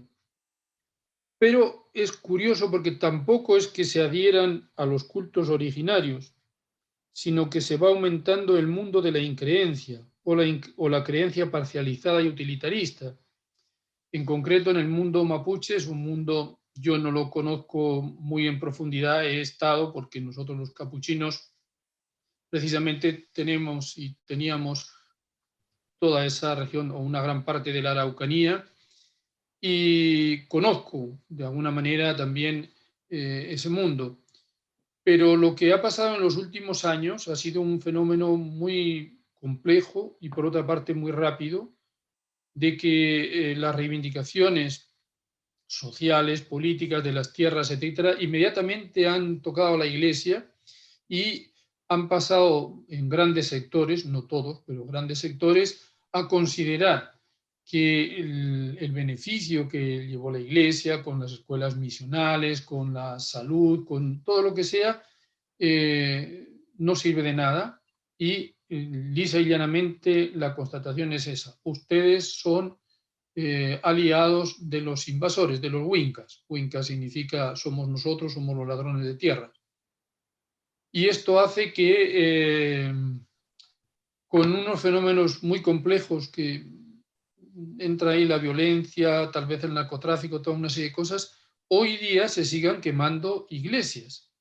Pero es curioso porque tampoco es que se adhieran a los cultos originarios, sino que se va aumentando el mundo de la increencia o la creencia parcializada y utilitarista. En concreto, en el mundo mapuche es un mundo, yo no lo conozco muy en profundidad, he estado porque nosotros los capuchinos precisamente tenemos y teníamos toda esa región o una gran parte de la Araucanía, y conozco de alguna manera también ese mundo. Pero lo que ha pasado en los últimos años ha sido un fenómeno muy complejo y por otra parte muy rápido, de que las reivindicaciones sociales, políticas de las tierras, etcétera, inmediatamente han tocado a la Iglesia, y han pasado en grandes sectores, no todos, pero grandes sectores, a considerar que el beneficio que llevó la Iglesia con las escuelas misionales, con la salud, con todo lo que sea, no sirve de nada, y lisa y llanamente la constatación es esa: ustedes son aliados de los invasores, de los Wincas. Winca significa somos nosotros, somos los ladrones de tierra. Y esto hace que con unos fenómenos muy complejos, que entra ahí la violencia, tal vez el narcotráfico, toda una serie de cosas, hoy día se sigan quemando iglesias.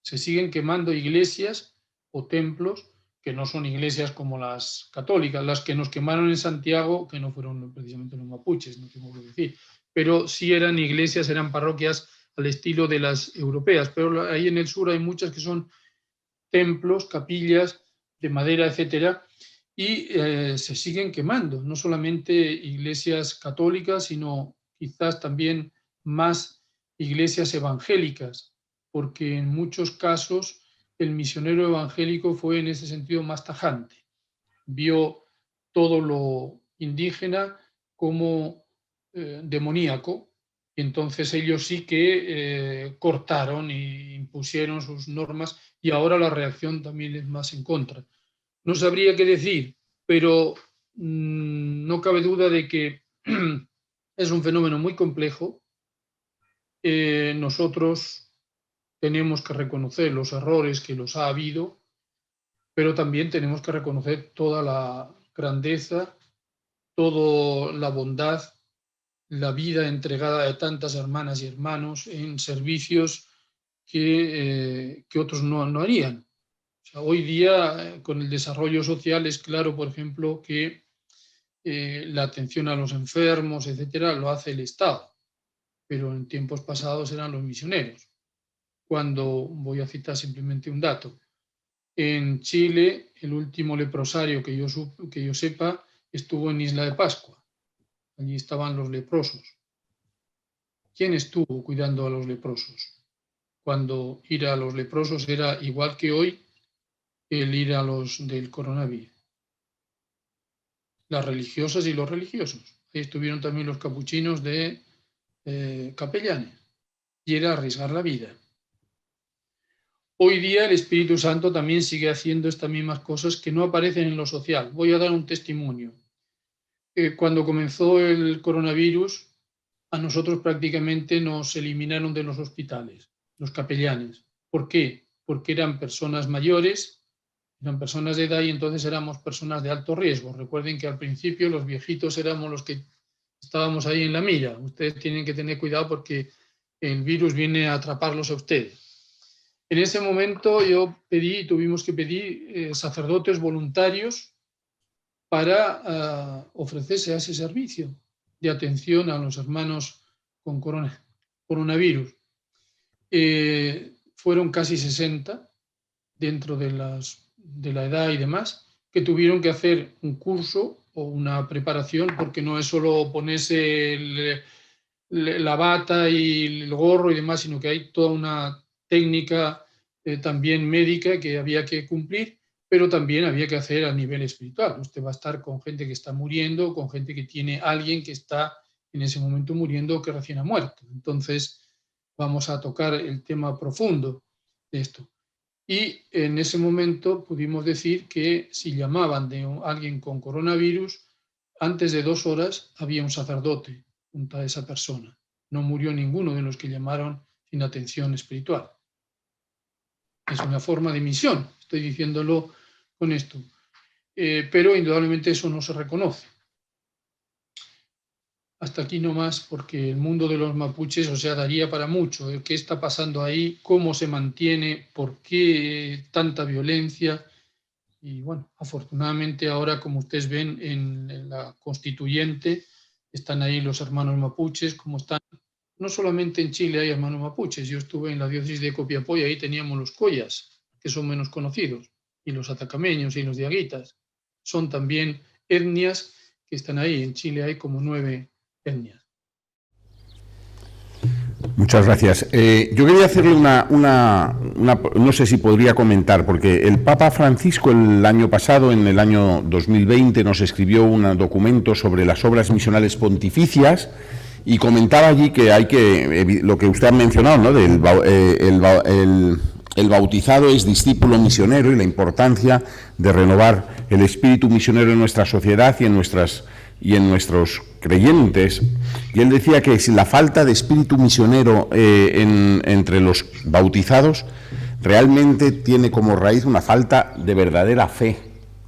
Se siguen quemando iglesias o templos que no son iglesias como las católicas, las que nos quemaron en Santiago, que no fueron precisamente los mapuches, no tengo que decir, pero sí eran iglesias, eran parroquias al estilo de las europeas, pero ahí en el sur hay muchas que son templos, capillas de madera, etcétera, y se siguen quemando, no solamente iglesias católicas, sino quizás también más iglesias evangélicas, porque en muchos casos el misionero evangélico fue en ese sentido más tajante. Vio todo lo indígena como demoníaco, y entonces ellos sí que cortaron e impusieron sus normas, y ahora la reacción también es más en contra. No sabría qué decir, pero no cabe duda de que es un fenómeno muy complejo. Nosotros tenemos que reconocer los errores que los ha habido, pero también tenemos que reconocer toda la grandeza, toda la bondad, la vida entregada de tantas hermanas y hermanos en servicios que otros no harían. O sea, hoy día, con el desarrollo social, es claro, por ejemplo, que la atención a los enfermos, etcétera, lo hace el Estado, pero en tiempos pasados eran los misioneros. Cuando, voy a citar simplemente un dato, en Chile el último leprosario que yo sepa estuvo en Isla de Pascua. Allí estaban los leprosos. ¿Quién estuvo cuidando a los leprosos? Cuando ir a los leprosos era igual que hoy el ir a los del coronavirus. Las religiosas y los religiosos. Ahí estuvieron también los capuchinos de capellanes. Y era arriesgar la vida. Hoy día el Espíritu Santo también sigue haciendo estas mismas cosas que no aparecen en lo social. Voy a dar un testimonio. Cuando comenzó el coronavirus, a nosotros prácticamente nos eliminaron de los hospitales, los capellanes. ¿Por qué? Porque eran personas mayores, eran personas de edad, y entonces éramos personas de alto riesgo. Recuerden que al principio los viejitos éramos los que estábamos ahí en la mira. Ustedes tienen que tener cuidado porque el virus viene a atraparlos a ustedes. En ese momento tuvimos que pedir sacerdotes voluntarios para ofrecerse a ese servicio de atención a los hermanos con coronavirus. Fueron casi 60 dentro de la edad y demás, que tuvieron que hacer un curso o una preparación, porque no es solo ponerse la bata y el gorro y demás, sino que hay toda una técnica también médica que había que cumplir, pero también había que hacer a nivel espiritual. Usted va a estar con gente que está muriendo, con gente que tiene alguien que está en ese momento muriendo, que recién ha muerto. Entonces vamos a tocar el tema profundo de esto. Y en ese momento pudimos decir que si llamaban de alguien con coronavirus, antes de 2 horas había un sacerdote junto a esa persona. No murió ninguno de los que llamaron sin atención espiritual. Es una forma de misión, estoy diciéndolo con esto. Pero indudablemente eso no se reconoce. Hasta aquí nomás, porque el mundo de los mapuches, o sea, daría para mucho. ¿Qué está pasando ahí? ¿Cómo se mantiene? ¿Por qué tanta violencia? Y bueno, afortunadamente ahora, como ustedes ven en la constituyente, están ahí los hermanos mapuches, como están. No solamente en Chile hay hermanos mapuches. Yo estuve en la diócesis de Copiapó y ahí teníamos los collas, que son menos conocidos, y los atacameños y los diaguitas. Son también etnias que están ahí. En Chile hay como 9 etnias. Muchas gracias. Yo quería hacerle no sé si podría comentar, porque el Papa Francisco el año pasado, en el año 2020, nos escribió un documento sobre las obras misionales pontificias y comentaba allí que hay que, lo que usted ha mencionado, ¿no? El bautizado es discípulo misionero y la importancia de renovar el espíritu misionero en nuestra sociedad y en nuestros creyentes. Y él decía que si la falta de espíritu misionero entre los bautizados realmente tiene como raíz una falta de verdadera fe.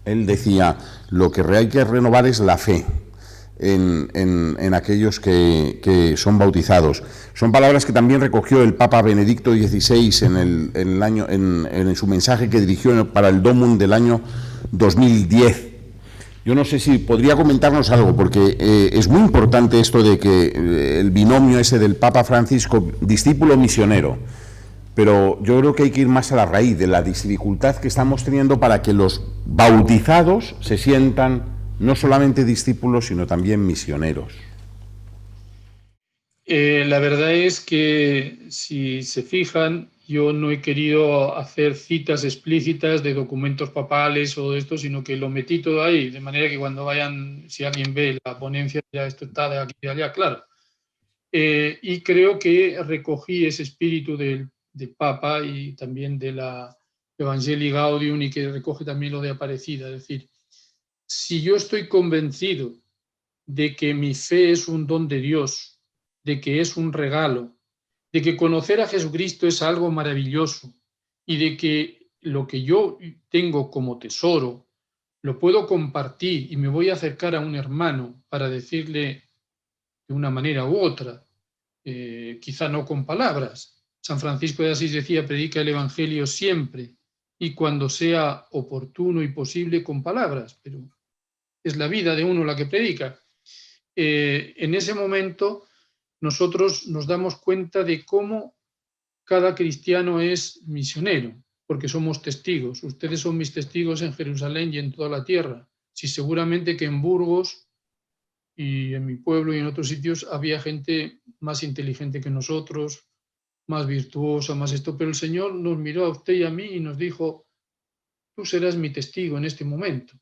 Él decía, lo que hay que renovar es la fe en aquellos que son bautizados. Son palabras que también recogió el Papa Benedicto XVI en su mensaje que dirigió para el Domum del año 2010. Yo no sé si podría comentarnos algo, porque es muy importante esto de que el binomio ese del Papa Francisco, discípulo misionero, pero yo creo que hay que ir más a la raíz de la dificultad que estamos teniendo para que los bautizados se sientan no solamente discípulos, sino también misioneros. La verdad es que, si se fijan, yo no he querido hacer citas explícitas de documentos papales o de esto, sino que lo metí todo ahí, de manera que cuando vayan, si alguien ve la ponencia, ya esto está de aquí y de allá, claro. Y creo que recogí ese espíritu del Papa y también de la Evangelii Gaudium, y que recoge también lo de Aparecida. Es decir, si yo estoy convencido de que mi fe es un don de Dios, de que es un regalo, de que conocer a Jesucristo es algo maravilloso y de que lo que yo tengo como tesoro lo puedo compartir y me voy a acercar a un hermano para decirle de una manera u otra, quizá no con palabras. San Francisco de Asís decía, predica el Evangelio siempre y cuando sea oportuno y posible con palabras, pero es la vida de uno la que predica. En ese momento nosotros nos damos cuenta de cómo cada cristiano es misionero, porque somos testigos. Ustedes son mis testigos en Jerusalén y en toda la tierra. Sí, seguramente que en Burgos y en mi pueblo y en otros sitios había gente más inteligente que nosotros, más virtuosa, más esto, pero el Señor nos miró a usted y a mí y nos dijo, tú serás mi testigo en este momento,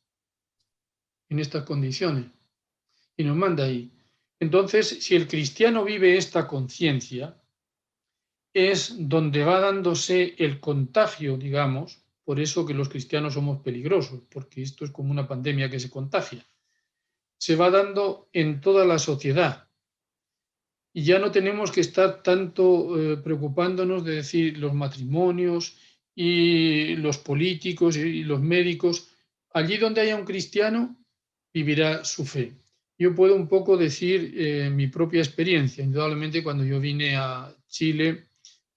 en estas condiciones, y nos manda ahí. Entonces, si el cristiano vive esta conciencia, es donde va dándose el contagio, digamos, por eso que los cristianos somos peligrosos, porque esto es como una pandemia que se contagia. Se va dando en toda la sociedad. Y ya no tenemos que estar tanto preocupándonos de decir los matrimonios y los políticos y los médicos. Allí donde haya un cristiano, vivirá su fe. Yo puedo un poco decir mi propia experiencia. Indudablemente, cuando yo vine a Chile,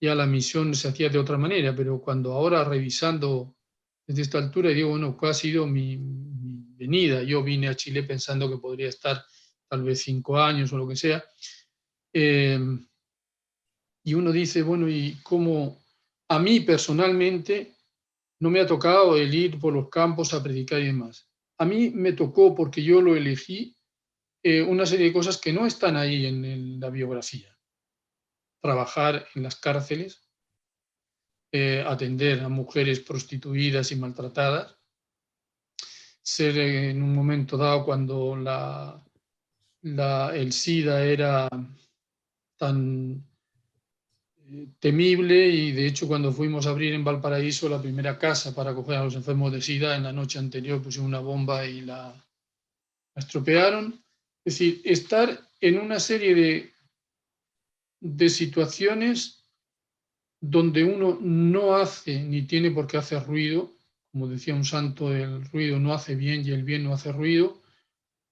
ya la misión se hacía de otra manera, pero cuando ahora, revisando desde esta altura, digo, bueno, ¿cuál ha sido mi venida? Yo vine a Chile pensando que podría estar tal vez 5 años o lo que sea. Y uno dice, bueno, ¿y cómo? A mí personalmente no me ha tocado el ir por los campos a predicar y demás. A mí me tocó, porque yo lo elegí, una serie de cosas que no están ahí en la biografía. Trabajar en las cárceles, atender a mujeres prostituidas y maltratadas, ser en un momento dado, cuando el SIDA era tan temible, y de hecho cuando fuimos a abrir en Valparaíso la primera casa para acoger a los enfermos de SIDA, en la noche anterior pusieron una bomba y la estropearon. Es decir, estar en una serie de situaciones donde uno no hace ni tiene por qué hacer ruido, como decía un santo, el ruido no hace bien y el bien no hace ruido,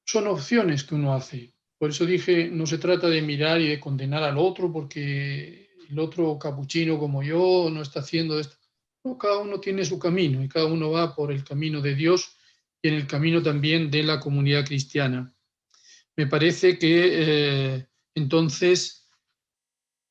son opciones que uno hace. Por eso dije, no se trata de mirar y de condenar al otro porque el otro capuchino como yo no está haciendo esto. No, cada uno tiene su camino y cada uno va por el camino de Dios y en el camino también de la comunidad cristiana. Me parece que entonces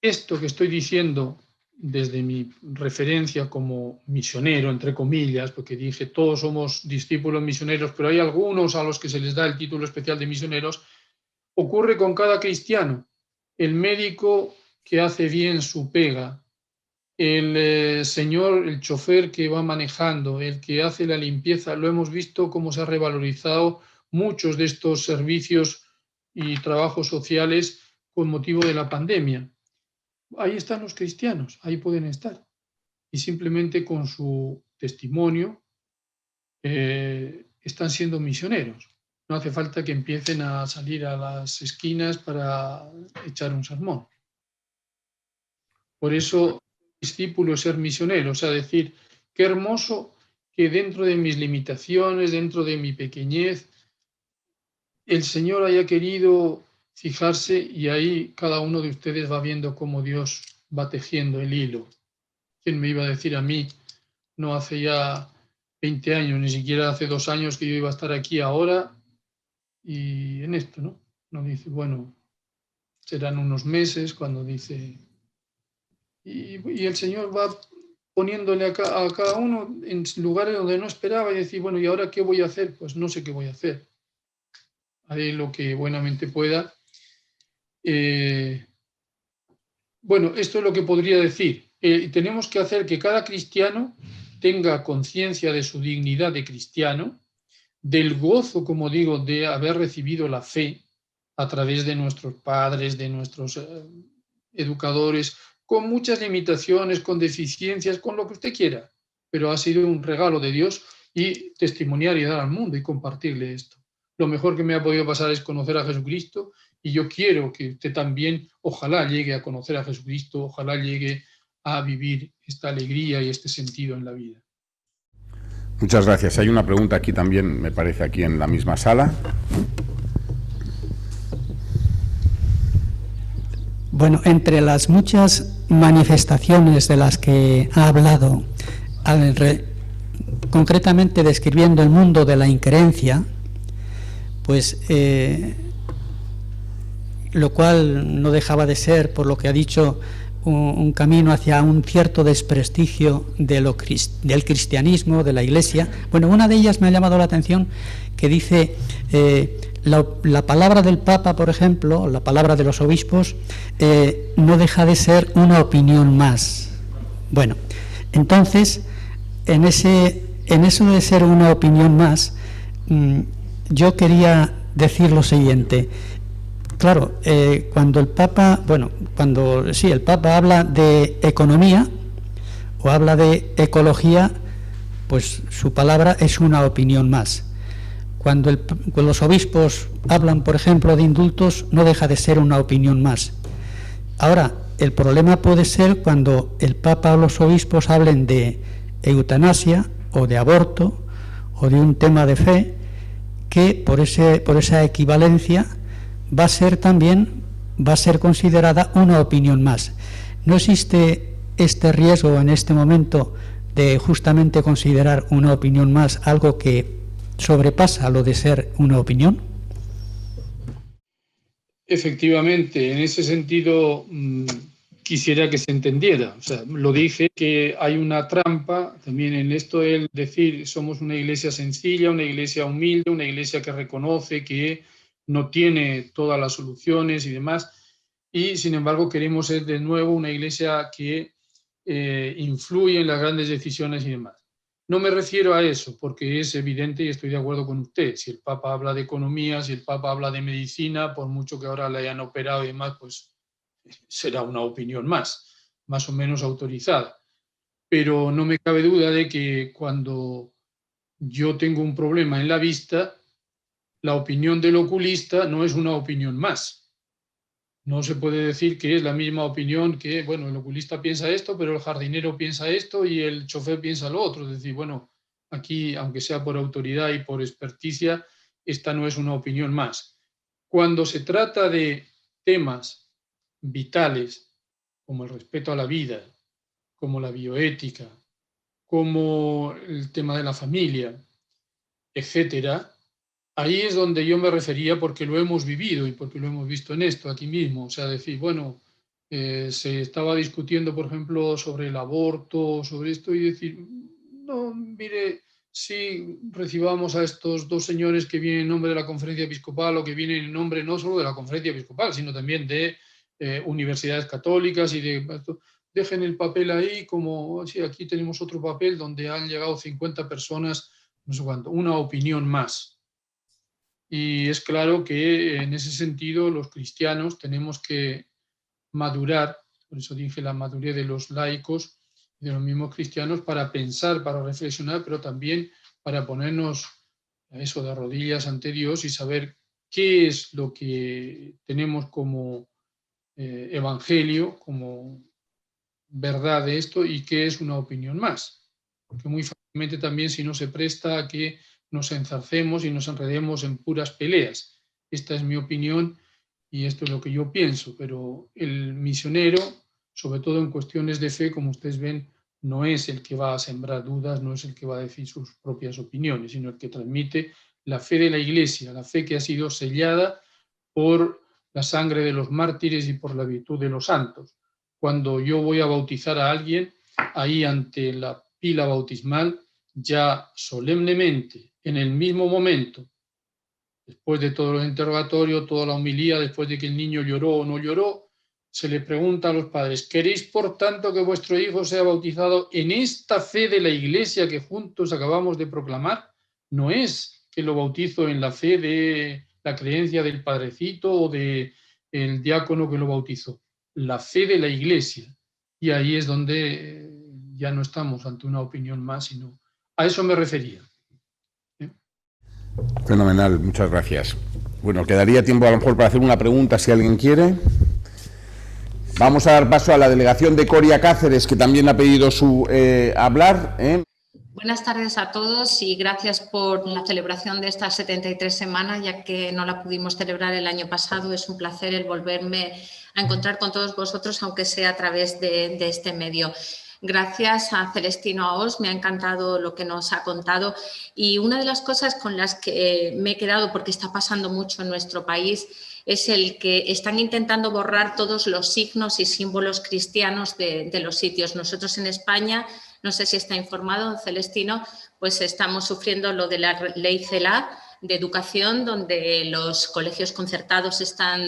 esto que estoy diciendo desde mi referencia como misionero, entre comillas, porque dije todos somos discípulos misioneros, pero hay algunos a los que se les da el título especial de misioneros, ocurre con cada cristiano. El médico que hace bien su pega, el señor, el chofer que va manejando, el que hace la limpieza, lo hemos visto cómo se ha revalorizado muchos de estos servicios y trabajos sociales con motivo de la pandemia. Ahí están los cristianos, ahí pueden estar. Y simplemente con su testimonio están siendo misioneros. No hace falta que empiecen a salir a las esquinas para echar un sermón. Por eso, discípulo es ser misionero, o sea, decir, qué hermoso que dentro de mis limitaciones, dentro de mi pequeñez, el Señor haya querido fijarse y ahí cada uno de ustedes va viendo cómo Dios va tejiendo el hilo. ¿Quién me iba a decir a mí, no hace ya 20 años, ni siquiera hace 2 años que yo iba a estar aquí ahora y en esto, ¿no? No dice, bueno, serán unos meses cuando dice... Y el Señor va poniéndole a cada uno en lugares donde no esperaba y decir, bueno, ¿y ahora qué voy a hacer? Pues no sé qué voy a hacer. Haré lo que buenamente pueda. Bueno, esto es lo que podría decir. Tenemos que hacer que cada cristiano tenga conciencia de su dignidad de cristiano, del gozo, como digo, de haber recibido la fe a través de nuestros padres, de nuestros educadores, con muchas limitaciones, con deficiencias, con lo que usted quiera, pero ha sido un regalo de Dios y testimoniar y dar al mundo y compartirle esto. Lo mejor que me ha podido pasar es conocer a Jesucristo y yo quiero que usted también, ojalá llegue a conocer a Jesucristo, ojalá llegue a vivir esta alegría y este sentido en la vida. Muchas gracias. Hay una pregunta aquí también, me parece, aquí en la misma sala. Bueno, entre las muchas manifestaciones de las que ha hablado, concretamente describiendo el mundo de la increencia, pues lo cual no dejaba de ser, por lo que ha dicho, un camino hacia un cierto desprestigio del cristianismo, de la Iglesia. Bueno, una de ellas me ha llamado la atención, que dice la palabra del Papa, por ejemplo, la palabra de los obispos, no deja de ser una opinión más. Bueno, entonces, en eso de ser una opinión más, yo quería decir lo siguiente. Claro, cuando el Papa, el Papa habla de economía o habla de ecología, pues su palabra es una opinión más. Cuando los obispos hablan, por ejemplo, de indultos, no deja de ser una opinión más. Ahora, el problema puede ser cuando el Papa o los obispos hablen de eutanasia o de aborto o de un tema de fe, que por esa equivalencia va a ser considerada una opinión más. ¿No existe este riesgo en este momento de justamente considerar una opinión más algo que sobrepasa lo de ser una opinión? Efectivamente, en ese sentido quisiera que se entendiera. O sea, lo dije que hay una trampa también en esto, el decir somos una iglesia sencilla, una iglesia humilde, una iglesia que reconoce que no tiene todas las soluciones y demás, y sin embargo queremos ser de nuevo una iglesia que influye en las grandes decisiones y demás. No me refiero a eso, porque es evidente y estoy de acuerdo con usted. Si el Papa habla de economía, si el Papa habla de medicina, por mucho que ahora le hayan operado y demás, pues será una opinión más o menos autorizada. Pero no me cabe duda de que cuando yo tengo un problema en la vista, la opinión del oculista no es una opinión más. No se puede decir que es la misma opinión que, bueno, el oculista piensa esto, pero el jardinero piensa esto y el chofer piensa lo otro. Es decir, bueno, aquí, aunque sea por autoridad y por experticia, esta no es una opinión más. Cuando se trata de temas vitales, como el respeto a la vida, como la bioética, como el tema de la familia, etcétera, ahí es donde yo me refería porque lo hemos vivido y porque lo hemos visto en esto, aquí mismo. O sea, decir, bueno, se estaba discutiendo, por ejemplo, sobre el aborto, sobre esto, y decir, no, mire, si recibamos a estos 2 señores que vienen en nombre de la Conferencia Episcopal o que vienen en nombre no solo de la Conferencia Episcopal, sino también de universidades católicas y dejen el papel ahí, como sí, aquí tenemos otro papel donde han llegado 50 personas, no sé cuánto, una opinión más. Y es claro que en ese sentido los cristianos tenemos que madurar, por eso dije la madurez de los laicos, de los mismos cristianos, para pensar, para reflexionar, pero también para ponernos eso de rodillas ante Dios y saber qué es lo que tenemos como evangelio, como verdad de esto y qué es una opinión más. Porque muy fácilmente también si no se presta a que nos enzarcemos y nos enredemos en puras peleas. Esta es mi opinión y esto es lo que yo pienso, pero el misionero, sobre todo en cuestiones de fe, como ustedes ven, no es el que va a sembrar dudas, no es el que va a decir sus propias opiniones, sino el que transmite la fe de la Iglesia, la fe que ha sido sellada por la sangre de los mártires y por la virtud de los santos. Cuando yo voy a bautizar a alguien, ahí ante la pila bautismal, ya solemnemente, en el mismo momento, después de todos los interrogatorios, toda la homilía, después de que el niño lloró o no lloró, se le pregunta a los padres: ¿queréis por tanto que vuestro hijo sea bautizado en esta fe de la Iglesia que juntos acabamos de proclamar? No es que lo bautizo en la fe de la creencia del padrecito o del diácono que lo bautizó, la fe de la Iglesia. Y ahí es donde ya no estamos ante una opinión más, sino a eso me refería. Fenomenal, muchas gracias. Bueno, quedaría tiempo a lo mejor para hacer una pregunta si alguien quiere. Vamos a dar paso a la delegación de Coria Cáceres, que también ha pedido hablar. Buenas tardes a todos y gracias por la celebración de estas 73 semanas, ya que no la pudimos celebrar el año pasado. Es un placer el volverme a encontrar con todos vosotros, aunque sea a través de este medio. Gracias a Celestino Aos, me ha encantado lo que nos ha contado, y una de las cosas con las que me he quedado, porque está pasando mucho en nuestro país, es el que están intentando borrar todos los signos y símbolos cristianos de los sitios. Nosotros en España, no sé si está informado Celestino, pues estamos sufriendo lo de la ley CELA de educación, donde los colegios concertados están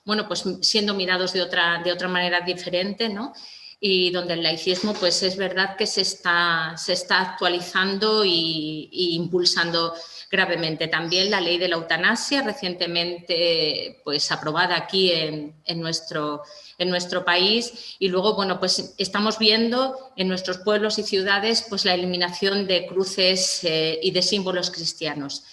pues siendo mirados de otra manera diferente, ¿no? Y donde el laicismo, pues es verdad que se está actualizando y impulsando gravemente. También la ley de la eutanasia, recientemente pues aprobada aquí en nuestro país. Y luego, bueno, pues estamos viendo en nuestros pueblos y ciudades pues la eliminación de cruces y de símbolos cristianos.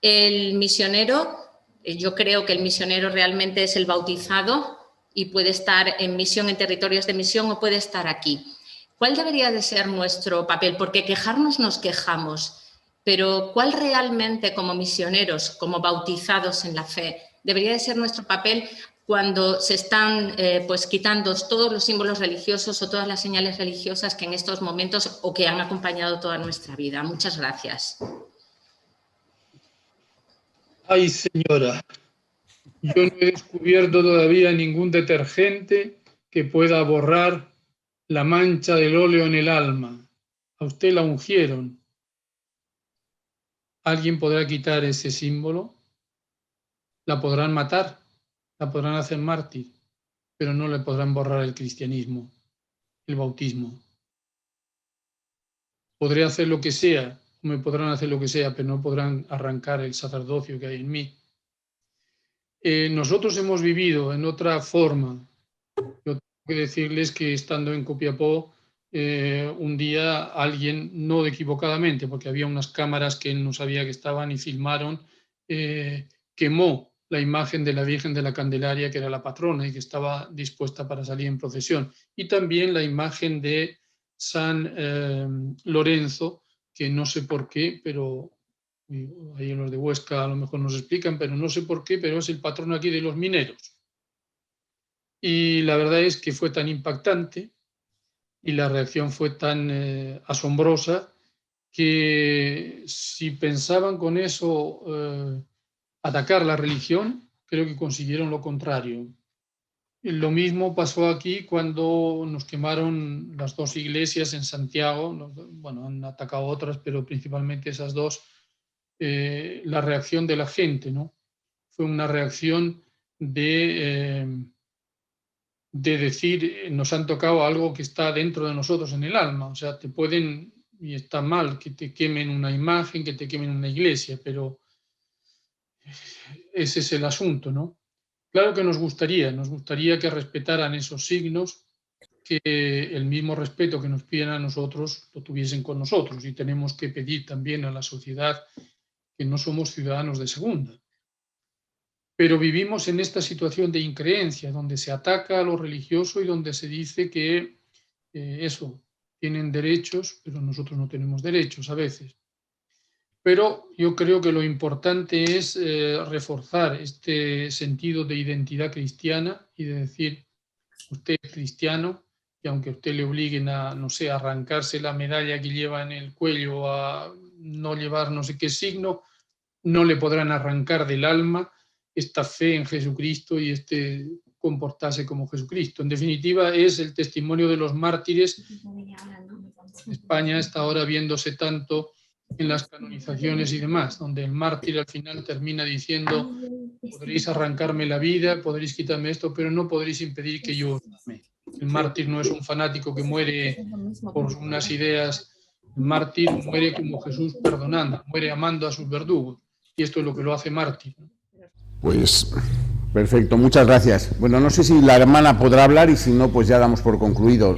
El misionero, yo creo que el misionero realmente es el bautizado y puede estar en misión, en territorios de misión, o puede estar aquí. ¿Cuál debería de ser nuestro papel? Porque quejarnos nos quejamos, pero ¿cuál realmente, como misioneros, como bautizados en la fe, debería de ser nuestro papel cuando se están pues quitando todos los símbolos religiosos o todas las señales religiosas que en estos momentos o que han acompañado toda nuestra vida? Muchas gracias. Ay, señora, yo no he descubierto todavía ningún detergente que pueda borrar la mancha del óleo en el alma. A usted la ungieron. ¿Alguien podrá quitar ese símbolo? La podrán matar, la podrán hacer mártir, pero no le podrán borrar el cristianismo, el bautismo. Podré hacer lo que sea, me podrán hacer lo que sea, pero no podrán arrancar el sacerdocio que hay en mí. Nosotros hemos vivido en otra forma. Yo tengo que decirles que estando en Copiapó, un día alguien, no equivocadamente, porque había unas cámaras que él no sabía que estaban y filmaron, quemó la imagen de la Virgen de la Candelaria, que era la patrona y que estaba dispuesta para salir en procesión, y también la imagen de San Lorenzo, que no sé por qué, pero ahí en los de Huesca a lo mejor nos explican, pero no sé por qué, pero es el patrón aquí de los mineros. Y la verdad es que fue tan impactante y la reacción fue tan asombrosa que si pensaban con eso atacar la religión, creo que consiguieron lo contrario. Lo mismo pasó aquí cuando nos quemaron las dos iglesias en Santiago. Bueno, han atacado otras, pero principalmente esas dos. La reacción de la gente, ¿no? Fue una reacción de de decir, nos han tocado algo que está dentro de nosotros en el alma. O sea, te pueden, y está mal, que te quemen una imagen, que te quemen una iglesia, pero ese es el asunto, ¿no? Claro que nos gustaría que respetaran esos signos, que el mismo respeto que nos piden a nosotros lo tuviesen con nosotros, y tenemos que pedir también a la sociedad que no somos ciudadanos de segunda. Pero vivimos en esta situación de increencia, donde se ataca a lo religioso y donde se dice que tienen derechos, pero nosotros no tenemos derechos a veces. Pero yo creo que lo importante es reforzar este sentido de identidad cristiana y de decir, usted es cristiano, y aunque a usted le obliguen a, no sé, a arrancarse la medalla que lleva en el cuello o a no llevar no sé qué signo, no le podrán arrancar del alma esta fe en Jesucristo y comportarse como Jesucristo. En definitiva, es el testimonio de los mártires. España está ahora viéndose tanto en las canonizaciones y demás, donde el mártir al final termina diciendo, podréis arrancarme la vida, podréis quitarme esto, pero no podréis impedir que yo os ame. El mártir no es un fanático que muere por unas ideas. El mártir muere como Jesús perdonando, muere amando a sus verdugos. Y esto es lo que lo hace mártir. Pues perfecto, muchas gracias. Bueno, no sé si la hermana podrá hablar y si no, pues ya damos por concluido.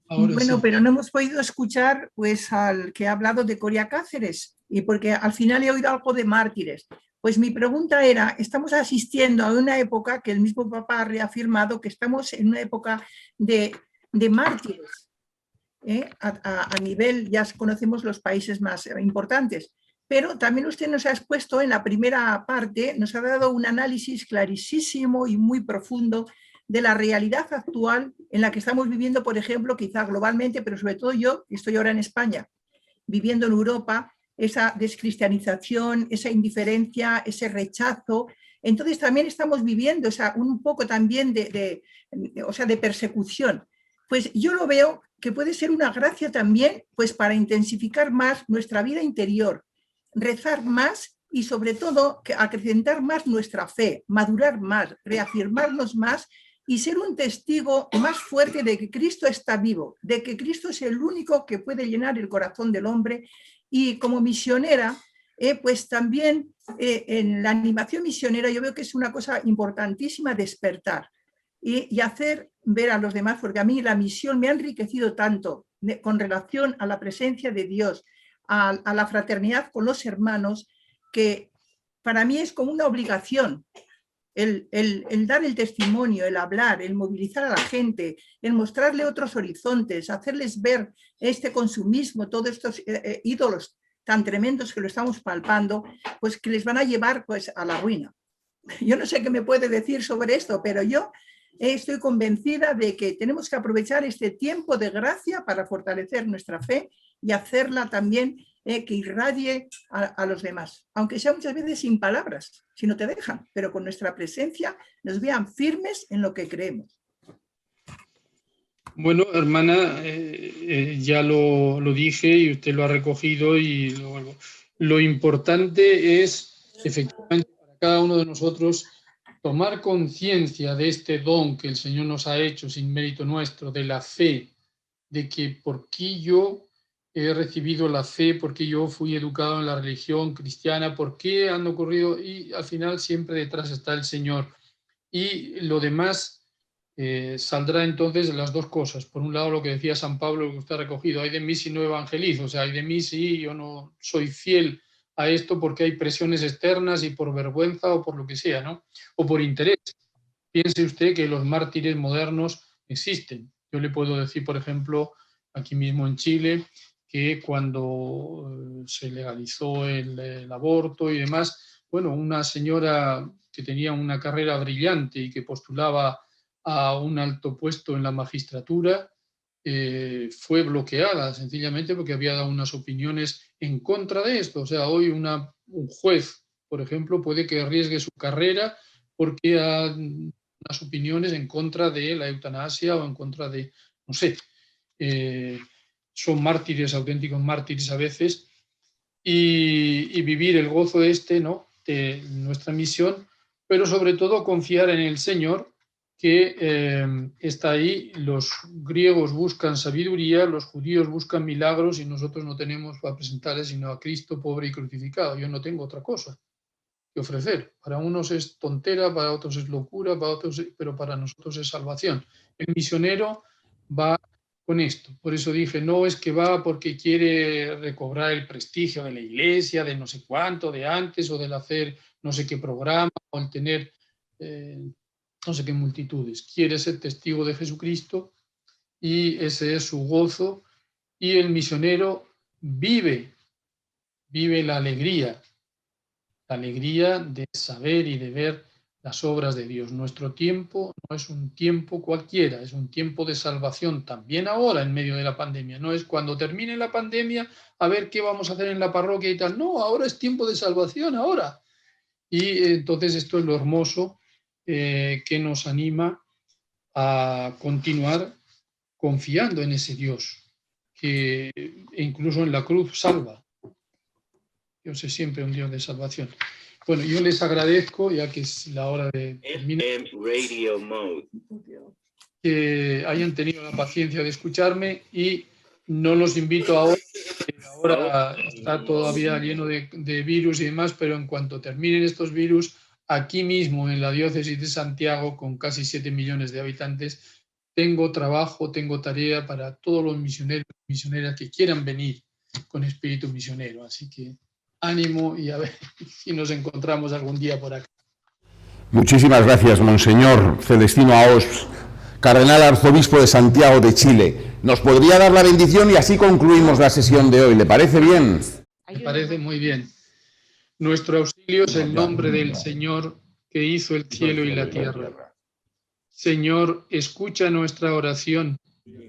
Ahora bueno, sí. pero no hemos podido escuchar pues al que ha hablado de Coria Cáceres, y porque al final he oído algo de mártires. Pues mi pregunta era, estamos asistiendo a una época que el mismo Papa ha reafirmado que estamos en una época de mártires. A nivel, ya conocemos los países más importantes, pero también usted nos ha expuesto en la primera parte, nos ha dado un análisis clarísimo y muy profundo de la realidad actual en la que estamos viviendo, por ejemplo, quizá globalmente, pero sobre todo yo, que estoy ahora en España, viviendo en Europa, esa descristianización, esa indiferencia, ese rechazo. Entonces también estamos viviendo un poco también de persecución. Pues yo lo veo que puede ser una gracia también pues para intensificar más nuestra vida interior, rezar más y sobre todo acrecentar más nuestra fe, madurar más, reafirmarnos más y ser un testigo más fuerte de que Cristo está vivo, de que Cristo es el único que puede llenar el corazón del hombre. Y como misionera, pues también en la animación misionera yo veo que es una cosa importantísima despertar y hacer ver a los demás, porque a mí la misión me ha enriquecido tanto con relación a la presencia de Dios, a la fraternidad con los hermanos, que para mí es como una obligación el dar el testimonio, el hablar, el movilizar a la gente, el mostrarle otros horizontes, hacerles ver este consumismo, todos estos ídolos tan tremendos que lo estamos palpando, pues que les van a llevar pues a la ruina. Yo no sé qué me puede decir sobre esto, pero yo estoy convencida de que tenemos que aprovechar este tiempo de gracia para fortalecer nuestra fe y hacerla también que irradie a los demás, aunque sea muchas veces sin palabras, si no te dejan, pero con nuestra presencia nos vean firmes en lo que creemos. Bueno, hermana, ya lo dije y usted lo ha recogido y lo importante es efectivamente para cada uno de nosotros tomar conciencia de este don que el Señor nos ha hecho sin mérito nuestro, de la fe, de que por qué yo he recibido la fe, por qué yo fui educado en la religión cristiana, por qué han ocurrido, y al final siempre detrás está el Señor. Y lo demás saldrá entonces de las dos cosas. Por un lado, lo que decía San Pablo, lo que usted ha recogido, hay de mí si no evangelizo, o sea, hay de mí si yo no soy fiel a esto porque hay presiones externas y por vergüenza o por lo que sea, ¿no? O por interés. Piense usted que los mártires modernos existen. Yo le puedo decir, por ejemplo, aquí mismo en Chile, que cuando se legalizó el aborto y demás, bueno, una señora que tenía una carrera brillante y que postulaba a un alto puesto en la magistratura, fue bloqueada sencillamente porque había dado unas opiniones en contra de esto. O sea, hoy un juez, por ejemplo, puede que arriesgue su carrera porque ha unas opiniones en contra de la eutanasia o en contra de, no sé, son mártires, auténticos mártires a veces, y vivir el gozo ¿no? de nuestra misión, pero sobre todo confiar en el Señor, que está ahí. Los griegos buscan sabiduría, los judíos buscan milagros y nosotros no tenemos para presentarles sino a Cristo pobre y crucificado. Yo no tengo otra cosa que ofrecer. Para unos es tontera, para otros es locura, para otros, pero para nosotros es salvación. El misionero va con esto. Por eso dije, no es que va porque quiere recobrar el prestigio de la iglesia, de no sé cuánto, de antes, o del hacer no sé qué programa, o el tener no sé qué multitudes. Quiere ser testigo de Jesucristo y ese es su gozo. Y el misionero vive la alegría de saber y de ver las obras de Dios. Nuestro tiempo no es un tiempo cualquiera, es un tiempo de salvación también ahora en medio de la pandemia. No es cuando termine la pandemia a ver qué vamos a hacer en la parroquia y tal. No, ahora es tiempo de salvación, ahora. Y entonces esto es lo hermoso que nos anima a continuar confiando en ese Dios que incluso en la cruz salva. Dios es siempre un Dios de salvación. Bueno, yo les agradezco, ya que es la hora de terminar, que hayan tenido la paciencia de escucharme y no los invito ahora, porque ahora está todavía lleno de virus y demás, pero en cuanto terminen estos virus, aquí mismo en la diócesis de Santiago, con casi 7 millones de habitantes, tengo trabajo, tengo tarea para todos los misioneros y misioneras que quieran venir con espíritu misionero. Así que ánimo y a ver si nos encontramos algún día por acá. Muchísimas gracias, Monseñor Celestino Aos, Cardenal Arzobispo de Santiago de Chile. ¿Nos podría dar la bendición y así concluimos la sesión de hoy? ¿Le parece bien? Me parece muy bien. Nuestro auxilio es el nombre del Señor que hizo el cielo y la tierra. Señor, escucha nuestra oración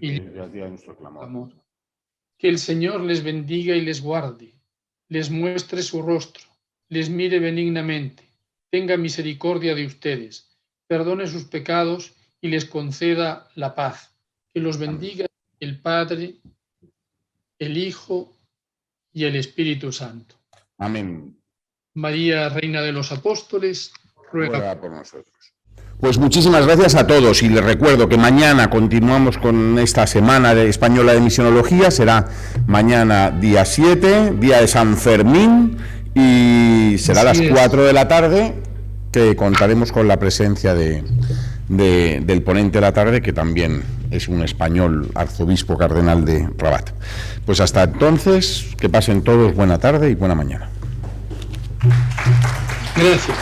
y nuestro clamor. Que el Señor les bendiga y les guarde, les muestre su rostro, les mire benignamente, tenga misericordia de ustedes, perdone sus pecados y les conceda la paz. Que los bendiga el Padre, el Hijo y el Espíritu Santo. Amén. María, Reina de los Apóstoles, ruega por nosotros. Pues muchísimas gracias a todos y les recuerdo que mañana continuamos con esta semana española de misionología. Será mañana día 7, día de San Fermín, y será a las 4 de la tarde que contaremos con la presencia del ponente de la tarde, que también es un español, arzobispo cardenal de Rabat. Pues hasta entonces, que pasen todos buena tarde y buena mañana. Gracias.